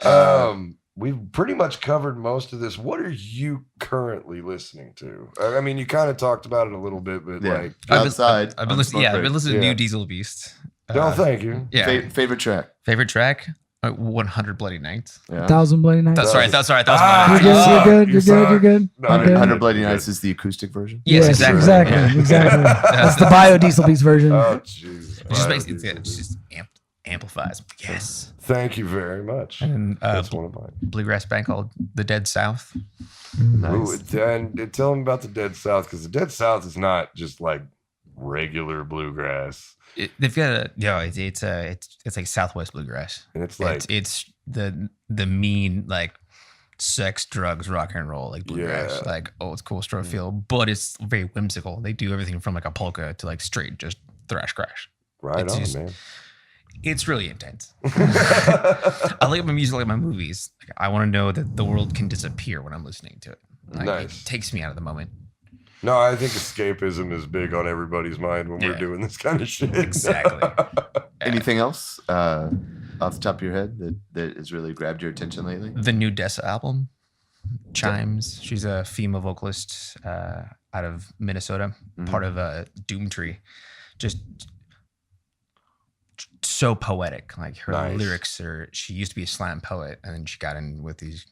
B: Right?
C: We've pretty much covered most of this. What are you currently listening to? I mean, you kind of talked about it a little bit, but
B: Yeah.
C: like,
B: Outside.
D: I've been
B: on
D: listening.
B: Smoke
D: Yeah, I've
B: Break.
D: been listening to
C: Yeah.
D: New Diesel Beast.
C: no, thank you.
D: Yeah.
B: Favorite track.
D: Favorite track? 100 Bloody Nights.
B: Yeah.
E: 1,000 Bloody Nights.
D: That's right. That's right.
E: You're
C: Ah,
E: good. You're good. You're good. You're good.
C: No,
E: You're good.
B: 100 Bloody
C: You're
B: Nights
C: good.
B: is the acoustic version.
D: Yes, exactly.
E: Exactly.
D: Yeah.
E: Exactly. That's the biodiesel beast version.
C: Oh, jeez.
D: It just makes it just amplifies. Yes.
C: Thank you very much.
D: And
C: That's one of mine.
D: bluegrass band called The Dead South.
B: Nice.
C: Ooh, and tell them about the Dead South, because the Dead South is not just like regular bluegrass,
D: They've got it's like Southwest bluegrass.
C: and it's like
D: It's the mean like sex, drugs, rock and roll like bluegrass,
C: Yeah.
D: like old school stroke feel, but it's very whimsical. They do everything from like a polka to like straight just thrash crash.
C: right
D: it's
C: on,
D: just-
C: man.
D: It's really intense. I like my music like my movies. Like, I want to know that the world can disappear when I'm listening to it. Like,
C: Nice.
D: It takes me out of the moment.
C: No, I think escapism is big on everybody's mind when we're doing this kind of shit.
D: Exactly.
B: Anything else off the top of your head that has really grabbed your attention lately?
D: The new Dessa album, Chimes. She's a female vocalist out of Minnesota, part of Doomtree. Just so poetic. Like her lyrics are. She used to be a slam poet, and then she got in with these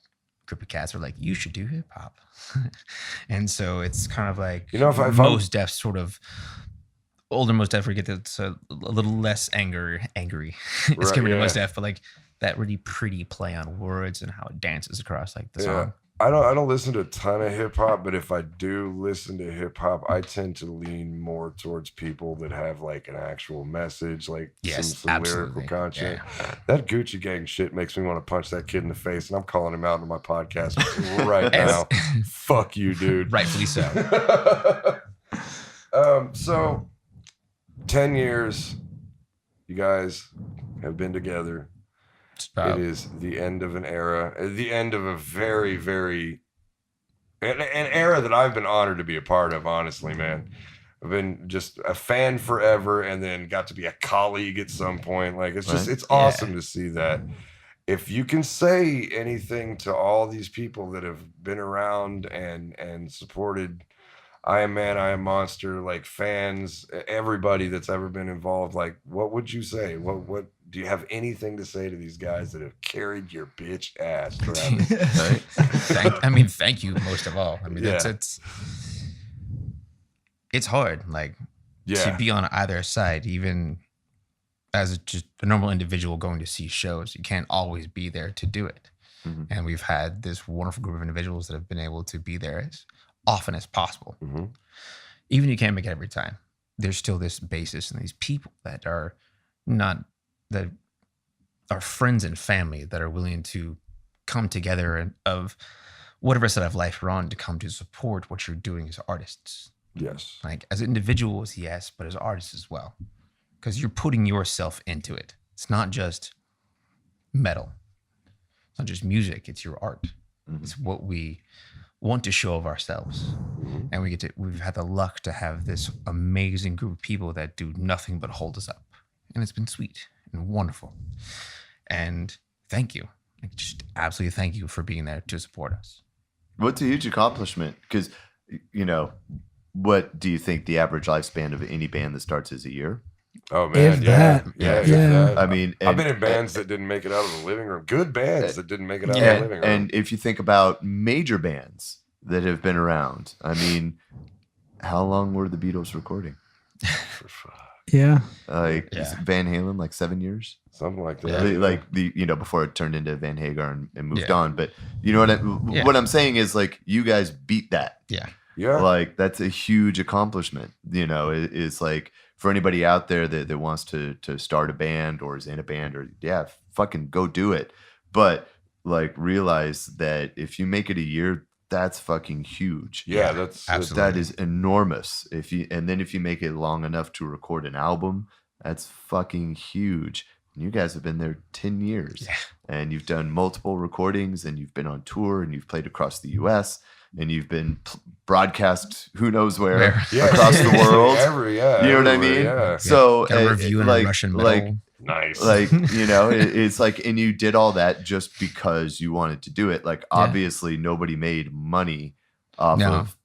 D: group of cats who are like, you should do hip hop. And so it's kind of like,
C: you know, if
D: Mos Def sort of older Mos Def, we get that's a little less angry. It's getting rid of Mos Def, but like that really pretty play on words and how it dances across like the song.
C: I don't listen to a ton of hip hop, but if I do listen to hip hop, I tend to lean more towards people that have like an actual message, like some lyrical content. Yeah. That Gucci Gang shit makes me want to punch that kid in the face, and I'm calling him out in my podcast right now. Fuck you, dude.
D: Rightfully so.
C: So 10 years, you guys have been together. It is the end of an era, the end of a very, very, an era that I've been honored to be a part of, honestly, man. I've been just a fan forever and then got to be a colleague at some point. Like, it's just, it's awesome to see that. If you can say anything to all these people that have been around and supported I Am Man, I Am Monster, like fans, everybody that's ever been involved, like, what would you say? What do you have anything to say to these guys that have carried your bitch ass, Travis?
D: Thank you most of all. I mean, it's hard, like, to be on either side, even as just a normal individual going to see shows. You can't always be there to do it. Mm-hmm. And we've had this wonderful group of individuals that have been able to be there as often as possible. Mm-hmm. Even if you can't make it every time, there's still this basis and these people that are that are friends and family that are willing to come together and of whatever side of life you're on to come to support what you're doing as artists.
C: Yes.
D: Like as individuals, yes, but as artists as well. Because you're putting yourself into it. It's not just metal. It's not just music. It's your art. Mm-hmm. It's what we want to show of ourselves. Mm-hmm. And we've had the luck to have this amazing group of people that do nothing but hold us up. And it's been sweet and wonderful. And thank you. Like, just absolutely thank you for being there to support us.
B: What's a huge accomplishment? Because, you know, what do you think the average lifespan of any band that starts is a year?
C: Oh man, yeah.
B: That. I mean,
C: I've been in bands that didn't make it out of the living room. Good bands that didn't make it out of the living room.
B: And if you think about major bands that have been around, I mean, how long were the Beatles recording? Like Van Halen, like 7 years,
C: something like that.
B: Like before it turned into Van Hagar and moved on. But you know what I'm saying is, like, you guys beat that.
C: Yeah.
B: Like, that's a huge accomplishment. You know, it's like, for anybody out there that wants to start a band or is in a band, or fucking go do it. But like, realize that if you make it a year, that's fucking huge.
C: Yeah, that's absolutely.
B: That is enormous. If you make it long enough to record an album, that's fucking huge. And you guys have been there 10 years, and you've done multiple recordings, and you've been on tour, and you've played across the U.S., and you've been broadcast who knows where across the world. You know what I mean?
C: Yeah.
B: So
D: got a review in Russian metal.
C: Nice.
B: Like, you know, it's like, and you did all that just because you wanted to do it. Like, obviously nobody made money off of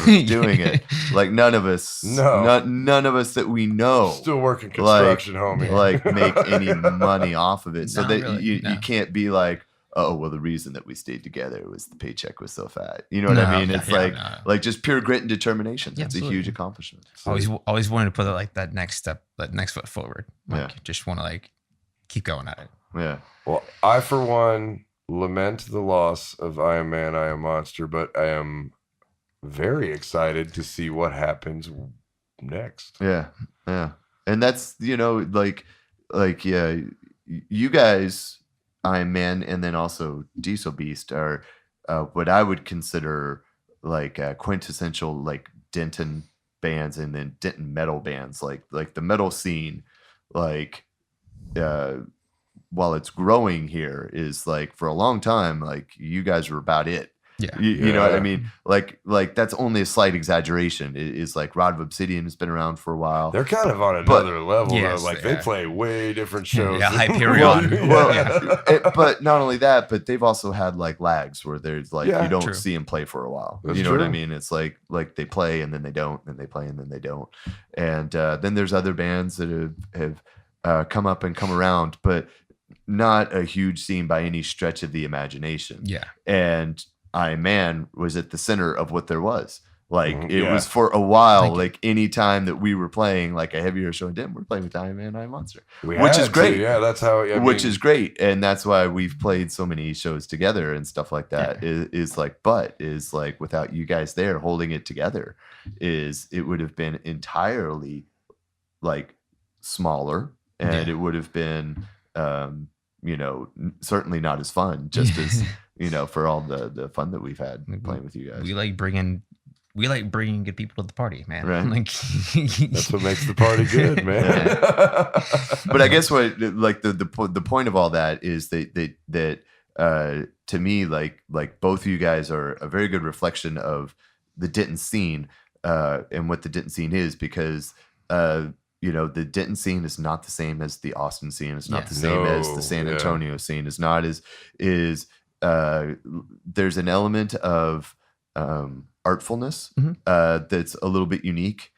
B: doing it. Like, none of us that we know
C: still working construction, homie.
B: Like, make any money off of it. So that you can't be like, oh, well, the reason that we stayed together was the paycheck was so fat. You know what I mean? It's like just pure grit and determination. That's a huge accomplishment.
D: Always wanted to put like that next step, that next foot forward. Like, just want to like keep going at it.
B: Yeah.
C: Well, I, for one, lament the loss of I Am Man, I Am Monster, but I am very excited to see what happens next.
B: Yeah. Yeah. And that's, like, you guys, I Am Man, and then also Diesel Beast are what I would consider like quintessential like Denton bands, and then Denton metal bands, like the metal scene, like while it's growing here, is like for a long time, like you guys were about it.
D: Yeah.
B: You know what I mean? Like that's only a slight exaggeration. It's like Rod of Obsidian has been around for a while.
C: They're kind of on another level,
D: yes,
C: though. Like they play way different shows.
D: Yeah, Hyperion.
B: But not only that, but they've also had like lags where there's like you don't
D: true.
B: see them play for a while.
C: That's
B: you know
C: true.
B: what I mean? It's like they play and then they don't, and they play and then they don't. And then there's other bands that have come up and come around, but not a huge scene by any stretch of the imagination.
D: Yeah.
B: And Iron Man was at the center of what there was. Like it
C: Yeah.
B: was for a while, like any time that we were playing like a heavier show, and we're playing with Iron Man, Iron Monster, which is great.
C: Yeah, that's how.
B: Which is great, and that's why we've played so many shows together and stuff like that. Is like without you guys there holding it together, it would have been entirely like smaller, and it would have been certainly not as fun. Just as for all the fun that we've had playing with you guys.
D: We like bringing good people to the party, man.
B: Right.
D: Like
C: That's what makes the party good, man.
B: But I guess what like the point of all that is that to me like both of you guys are a very good reflection of the Denton scene and what the Denton scene is, because the Denton scene is not the same as the Austin scene. It's not the same as the San Antonio scene. It's not there's an element of artfulness that's a little bit unique,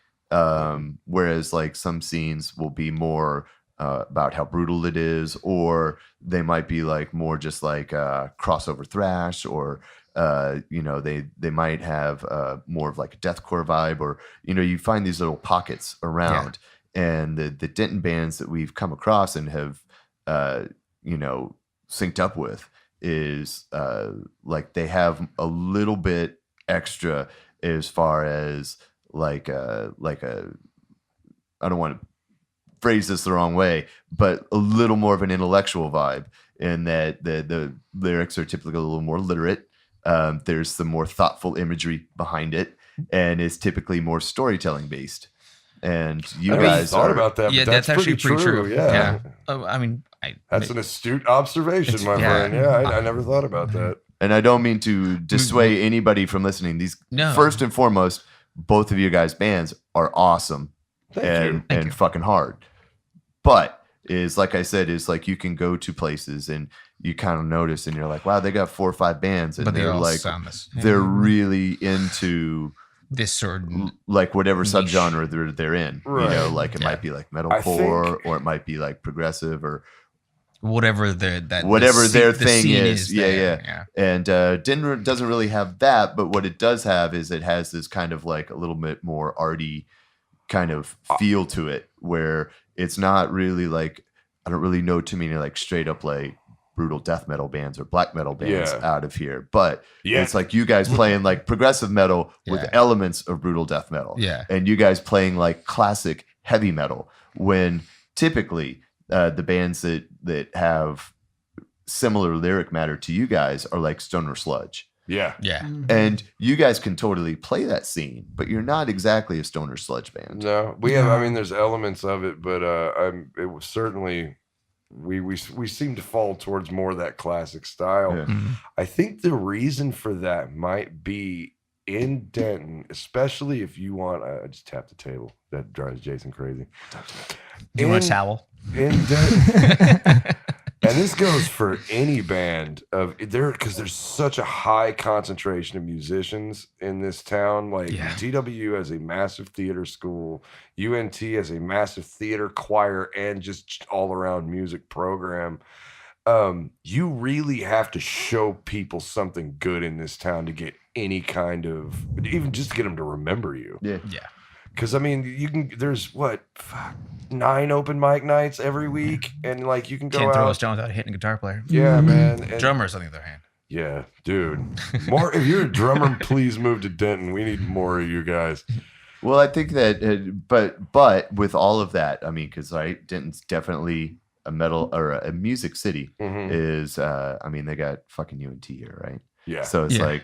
B: whereas like some scenes will be more about how brutal it is, or they might be like more just like crossover thrash, or they might have more of like a deathcore vibe, or you find these little pockets around. And the Denton bands that we've come across and have synced up with is like they have a little bit extra as far as like a I don't want to phrase this the wrong way, but a little more of an intellectual vibe, in that the lyrics are typically a little more literate. There's some more thoughtful imagery behind it, and it's typically more storytelling based. And you guys
C: thought about that.
D: Yeah,
C: but
D: that's actually pretty true.
C: Yeah.
D: I mean,
C: that's an astute observation, my friend. Yeah, I never thought about that.
B: And I don't mean to dissuade anybody from listening. First and foremost, both of you guys' bands are awesome and fucking hard. But is like I said, is like you can go to places and you kind of notice, and you're like, wow, they got 4 or 5 bands, and
D: but
B: they're
D: all
B: like,
D: sound the same.
B: they're really into
D: this certain
B: like whatever subgenre they're in.
C: Right.
B: Like it might be like metalcore, or it might be like progressive, or
D: whatever their
B: thing is.
D: Yeah.
B: And Denver doesn't really have that, but what it does have is it has this kind of like a little bit more arty kind of feel to it, where it's not really like, I don't really know too many like straight up like brutal death metal bands or black metal bands out of here, but it's like you guys playing like progressive metal with elements of brutal death metal, and you guys playing like classic heavy metal, when typically the bands that have similar lyric matter to you guys are like stoner sludge.
C: Yeah.
B: And you guys can totally play that scene, but you're not exactly a stoner sludge band.
C: No, we have. I mean, there's elements of it, but it was certainly we seem to fall towards more of that classic style.
B: Yeah.
C: I think the reason for that might be in Denton, especially if you want. I just tapped the table. That drives Jason crazy.
D: Do you want a towel?
C: In Denton. And this goes for any band because there's such a high concentration of musicians in this town. Like TWU has a massive theater school, UNT has a massive theater choir, and just all around music program. You really have to show people something good in this town to get any kind of, even just to get them to remember you.
B: Yeah.
C: Because I mean, there's 9 open mic nights every week, and like you can go
D: Can't throw
C: out.
D: a stone without hitting a guitar player.
C: Yeah, man. And,
D: Drummers, on the other hand.
C: yeah, dude. More. If you're a drummer, please move to Denton. We need more of you guys.
B: Well, I think that, but with all of that, I mean, because Denton's definitely a metal or a music city. Is I mean, they got fucking UNT here, right?
C: Yeah.
B: So it's like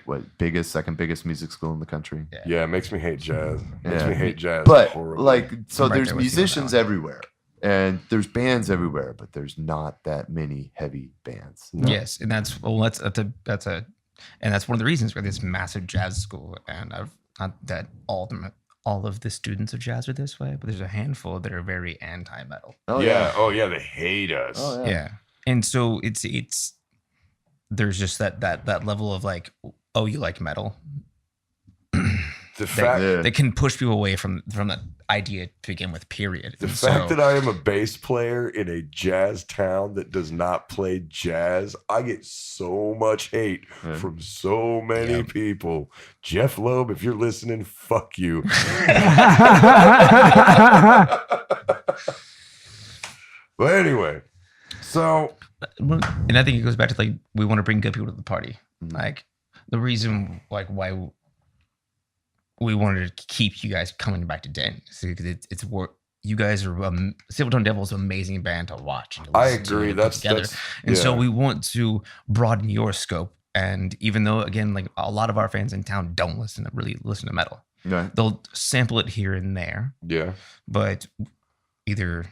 B: second biggest music school in the country.
C: Yeah, it makes me hate jazz. Makes me hate jazz.
B: But
C: horribly.
B: like, so
D: I'm right
B: there's
D: there with you on that
B: musicians
D: one.
B: everywhere. And there's bands everywhere, but there's not that many heavy bands.
D: Yes, and that's one of the reasons for this massive jazz school. And I've not that all of the students of jazz are this way, but there's a handful that are very anti-metal.
B: Oh
C: yeah. Oh yeah, they hate us.
B: Oh,
D: Yeah. And so it's there's just that level of like, oh, you like metal.
C: The fact
D: They can push people away from that idea to begin with, period.
C: The fact that I am a bass player in a jazz town that does not play jazz, I get so much hate from so many people. Jeff Loeb, if you're listening, fuck you. But anyway, so.
D: And I think it goes back to like, we want to bring good people to the party. Like the reason like why we wanted to keep you guys coming back to Denton because it's you guys are Silver Tongue Devil's an amazing band to watch. And to
C: I
D: listen to
C: agree.
D: and put together. And so we want to broaden your scope. And even though again, like a lot of our fans in town don't really listen to metal, they'll sample it here and there.
C: Yeah,
D: but either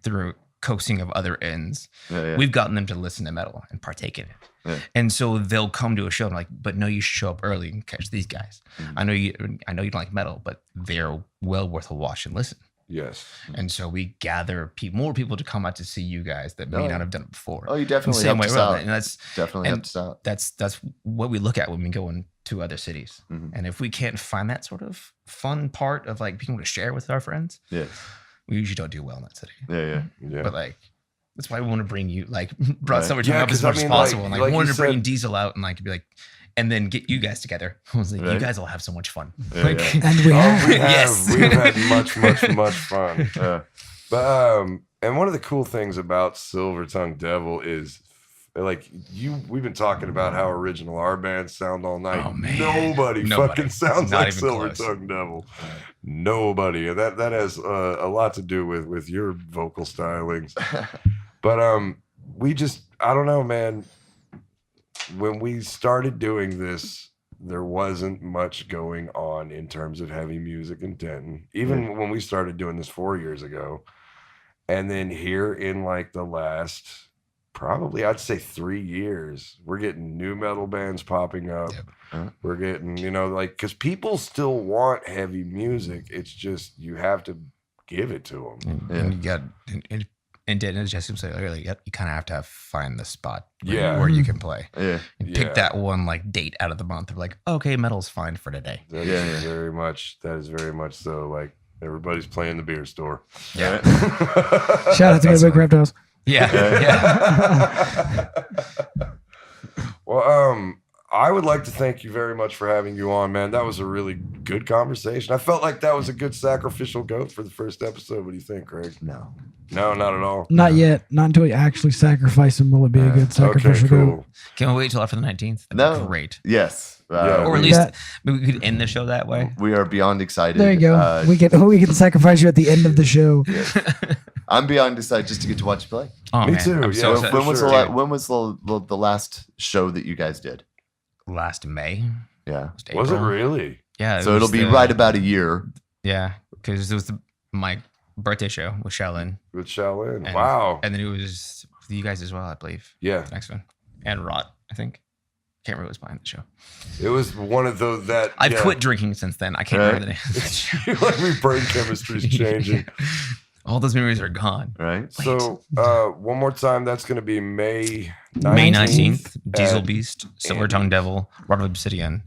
D: through coaxing of other ends, we've gotten them to listen to metal and partake in it. Yeah. And so they'll come to a show and like, but no, you should show up early and catch these guys. I know you don't like metal, but they're well worth a watch and listen.
C: Yes.
D: And so we gather more people to come out to see you guys that may not have done it before.
B: Oh, you definitely helped us out. And that's definitely helped us out.
D: That's what we look at when we go into other cities. And if we can't find that sort of fun part of like being able to share with our friends, we usually don't do well in that city.
C: Yeah.
D: But like, that's why we want to bring you, like, brought Silvertongue up as much as possible. And like wanted to bring Diesel out and like be like, and then get you guys together. I was like, you guys will have so much fun.
E: And we have.
D: Yes.
C: We've had much fun. But and one of the cool things about Silvertongue Devil is like we've been talking about how original our bands sound all night.
D: Oh, man.
C: Nobody fucking sounds
D: Not
C: like
D: even
C: Silvertongue Devil. Nobody. And that has a lot to do with your vocal stylings. But I don't know, man. When we started doing this, there wasn't much going on in terms of heavy music in Denton. Even when we started doing this 4 years ago. And then here in like the last, probably I'd say 3 years, we're getting new metal bands popping up. We're getting, because people still want heavy music. It's just, you have to give it to them.
D: And you got, and as Jesse said earlier, you kind of have to find the spot where you can play. And pick that one like date out of the month of like, okay, metal's fine for today.
C: That is very much so. Like everybody's playing the beer store.
D: Yeah.
E: Shout out to Big Craft House.
D: Yeah.
C: Well, I would like to thank you very much for having you on, man. That was a really good conversation. I felt like that was a good sacrificial goat for the first episode. What do you think, Craig?
B: No,
C: not at all.
E: Not yet. Not until you actually sacrifice him will it be a good sacrificial goat.
D: Can we wait till after the 19th?
B: That'd
D: be great.
B: Yes.
D: Or at least we could end the show that way.
B: We are beyond excited.
E: There you go. We can sacrifice you at the end of the show.
B: I'm beyond excited just to get to watch you play.
D: Oh,
C: Me too.
B: When was the last show that you guys did?
D: Last May.
B: Yeah.
C: Was it really?
D: Yeah.
B: So it'll be right about a year.
D: Yeah, because it was my birthday show with Shaolin.
C: Wow.
D: And then it was you guys as well, I believe.
C: Yeah.
D: The next one. And Rot, I think. Can't remember who was behind the show.
C: It was one of those that
D: I've quit drinking since then. I can't remember the name of the show.
C: Like my brain chemistry's changing.
D: All those memories are gone.
B: Right.
C: So one more time, that's going to be May 19th.
D: May 19th, Diesel Beast, Silvertongue Devil, Rod of Obsidian,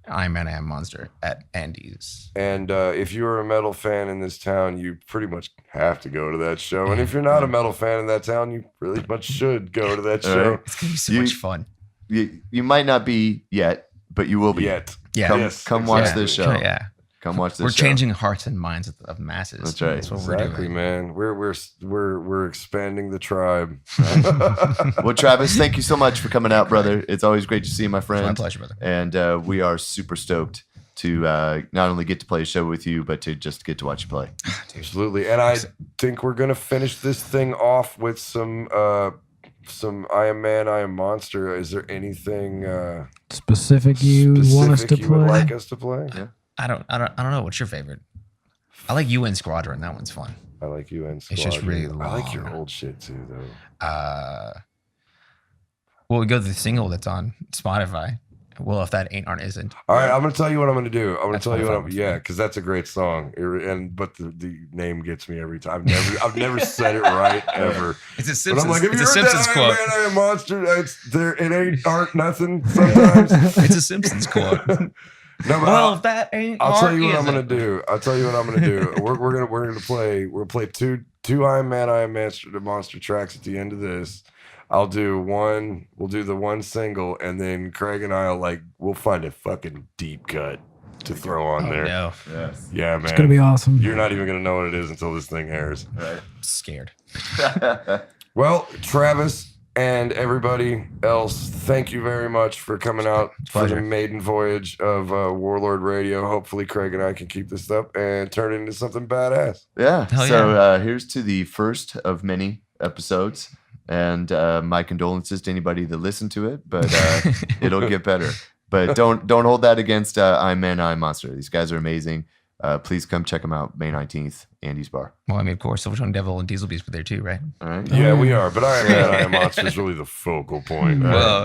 D: I Am Monster at Andy's.
C: And if you're a metal fan in this town, you pretty much have to go to that show. And if you're not a metal fan in that town, you really much should go to that show.
D: It's going to be so much fun.
B: You might not be yet, but you will be.
C: Yeah.
B: Come watch this show.
D: Yeah.
B: Come watch this
D: We're
B: show.
D: changing hearts and minds of masses.
B: That's right.
D: That's what we're doing.
C: Man. We're expanding the tribe.
B: Well, Travis, thank you so much for coming out, brother. It's always great to see you, my friend.
D: My pleasure, brother.
B: And we are super stoked to not only get to play a show with you, but to just get to watch you play.
C: Absolutely. And I think we're gonna finish this thing off with some I Am Man, I Am Monster. Is there anything
E: specific you want us to
C: you
E: play?
C: would like us to play?
B: Yeah.
D: I don't know. What's your favorite? I like UN Squadron. That one's fun.
C: I like UN Squadron.
D: It's just really
C: I like your
D: long.
C: old shit too, though.
D: Well, we go to the single that's on Spotify. Well, if that ain't, aren't, isn't.
C: All right, I'm gonna tell you what I'm gonna do. I'm gonna
D: That's
C: tell you what I'm.
D: 25
C: Yeah, because that's a great song. But the name gets me every time. I've never said it right ever.
D: It's a
C: But
D: Simpsons.
C: I'm like, have
D: It's
C: you
D: a
C: heard
D: Simpsons
C: that
D: quote.
C: Man, I Am Monster? It's there. It ain't aren't nothing. Sometimes.
D: It's a Simpsons quote.
C: No, but
D: Well, if that ain't.
C: I'll tell
D: aren't,
C: you what I'm
D: isn't.
C: gonna do. I'll tell you what I'm gonna do. We're gonna play two I Am Man, I Am Monster tracks at the end of this. I'll do one. We'll do the one single, and then Craig and we'll find a fucking deep cut to throw on there.
D: No,
B: Yes.
C: Yeah, man.
E: It's gonna be awesome.
C: You're not even gonna know what it is until this thing airs.
B: Right.
D: scared.
C: Well, Travis and everybody else, thank you very much for coming out for the
D: pleasure.
C: maiden voyage of Warlord Radio. Hopefully, Craig and I can keep this up and turn it into something badass.
B: Yeah.
D: Hell
B: So here's to the first of many episodes, and my condolences to anybody that listened to it. But it'll get better. But don't hold that against I'm Man, I'm Monster. These guys are amazing. Please come check them out. May 19th, Andy's Bar.
D: Well, I mean, of course, Silver Tongue Devil and Diesel Beast were there too, right?
B: All right.
C: Yeah, we are. But I Am Man, I Am Monster is really the focal point.
D: Well,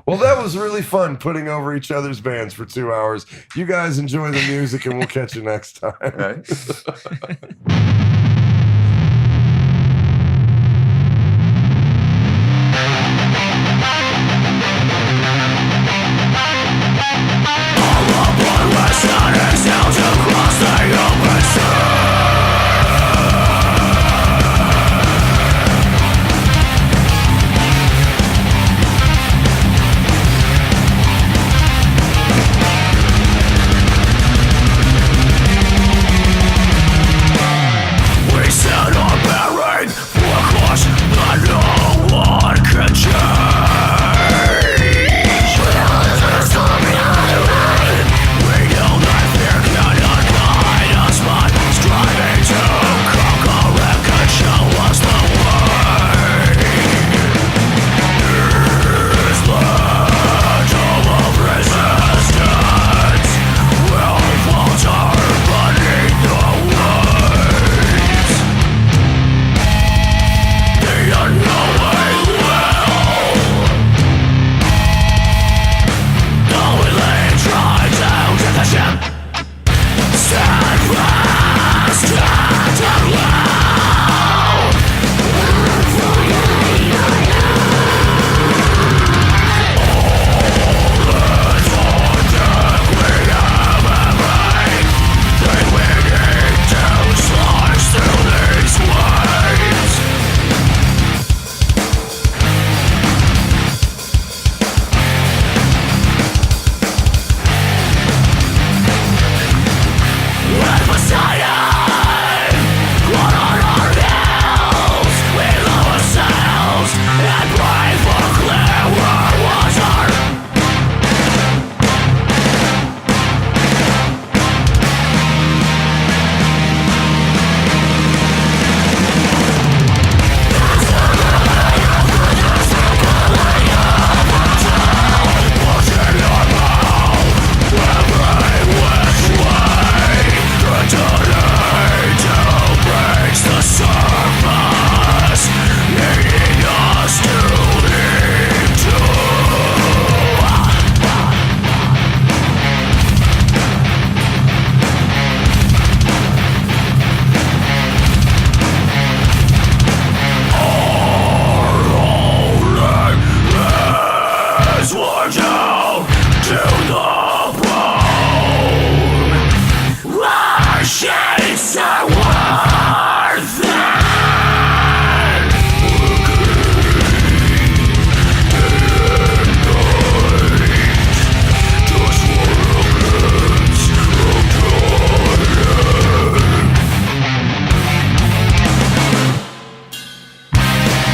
C: Well, that was really fun putting over each other's bands for 2 hours. You guys enjoy the music, and we'll catch you next time.
B: All right.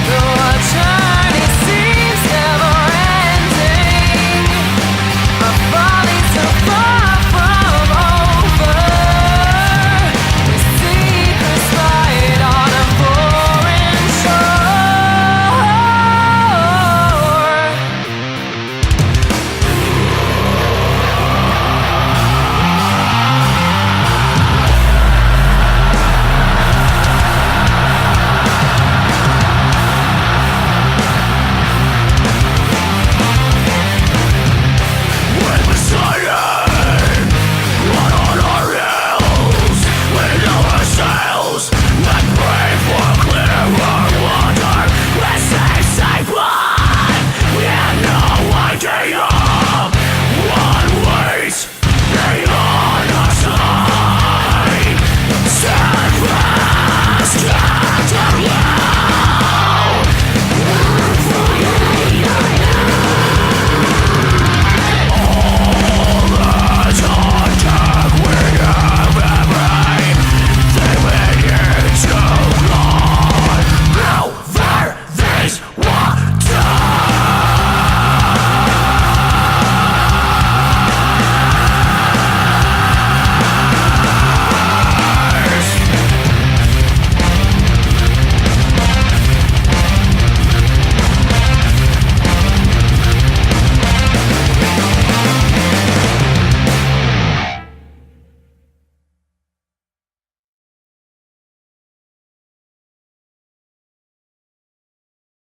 F: No, I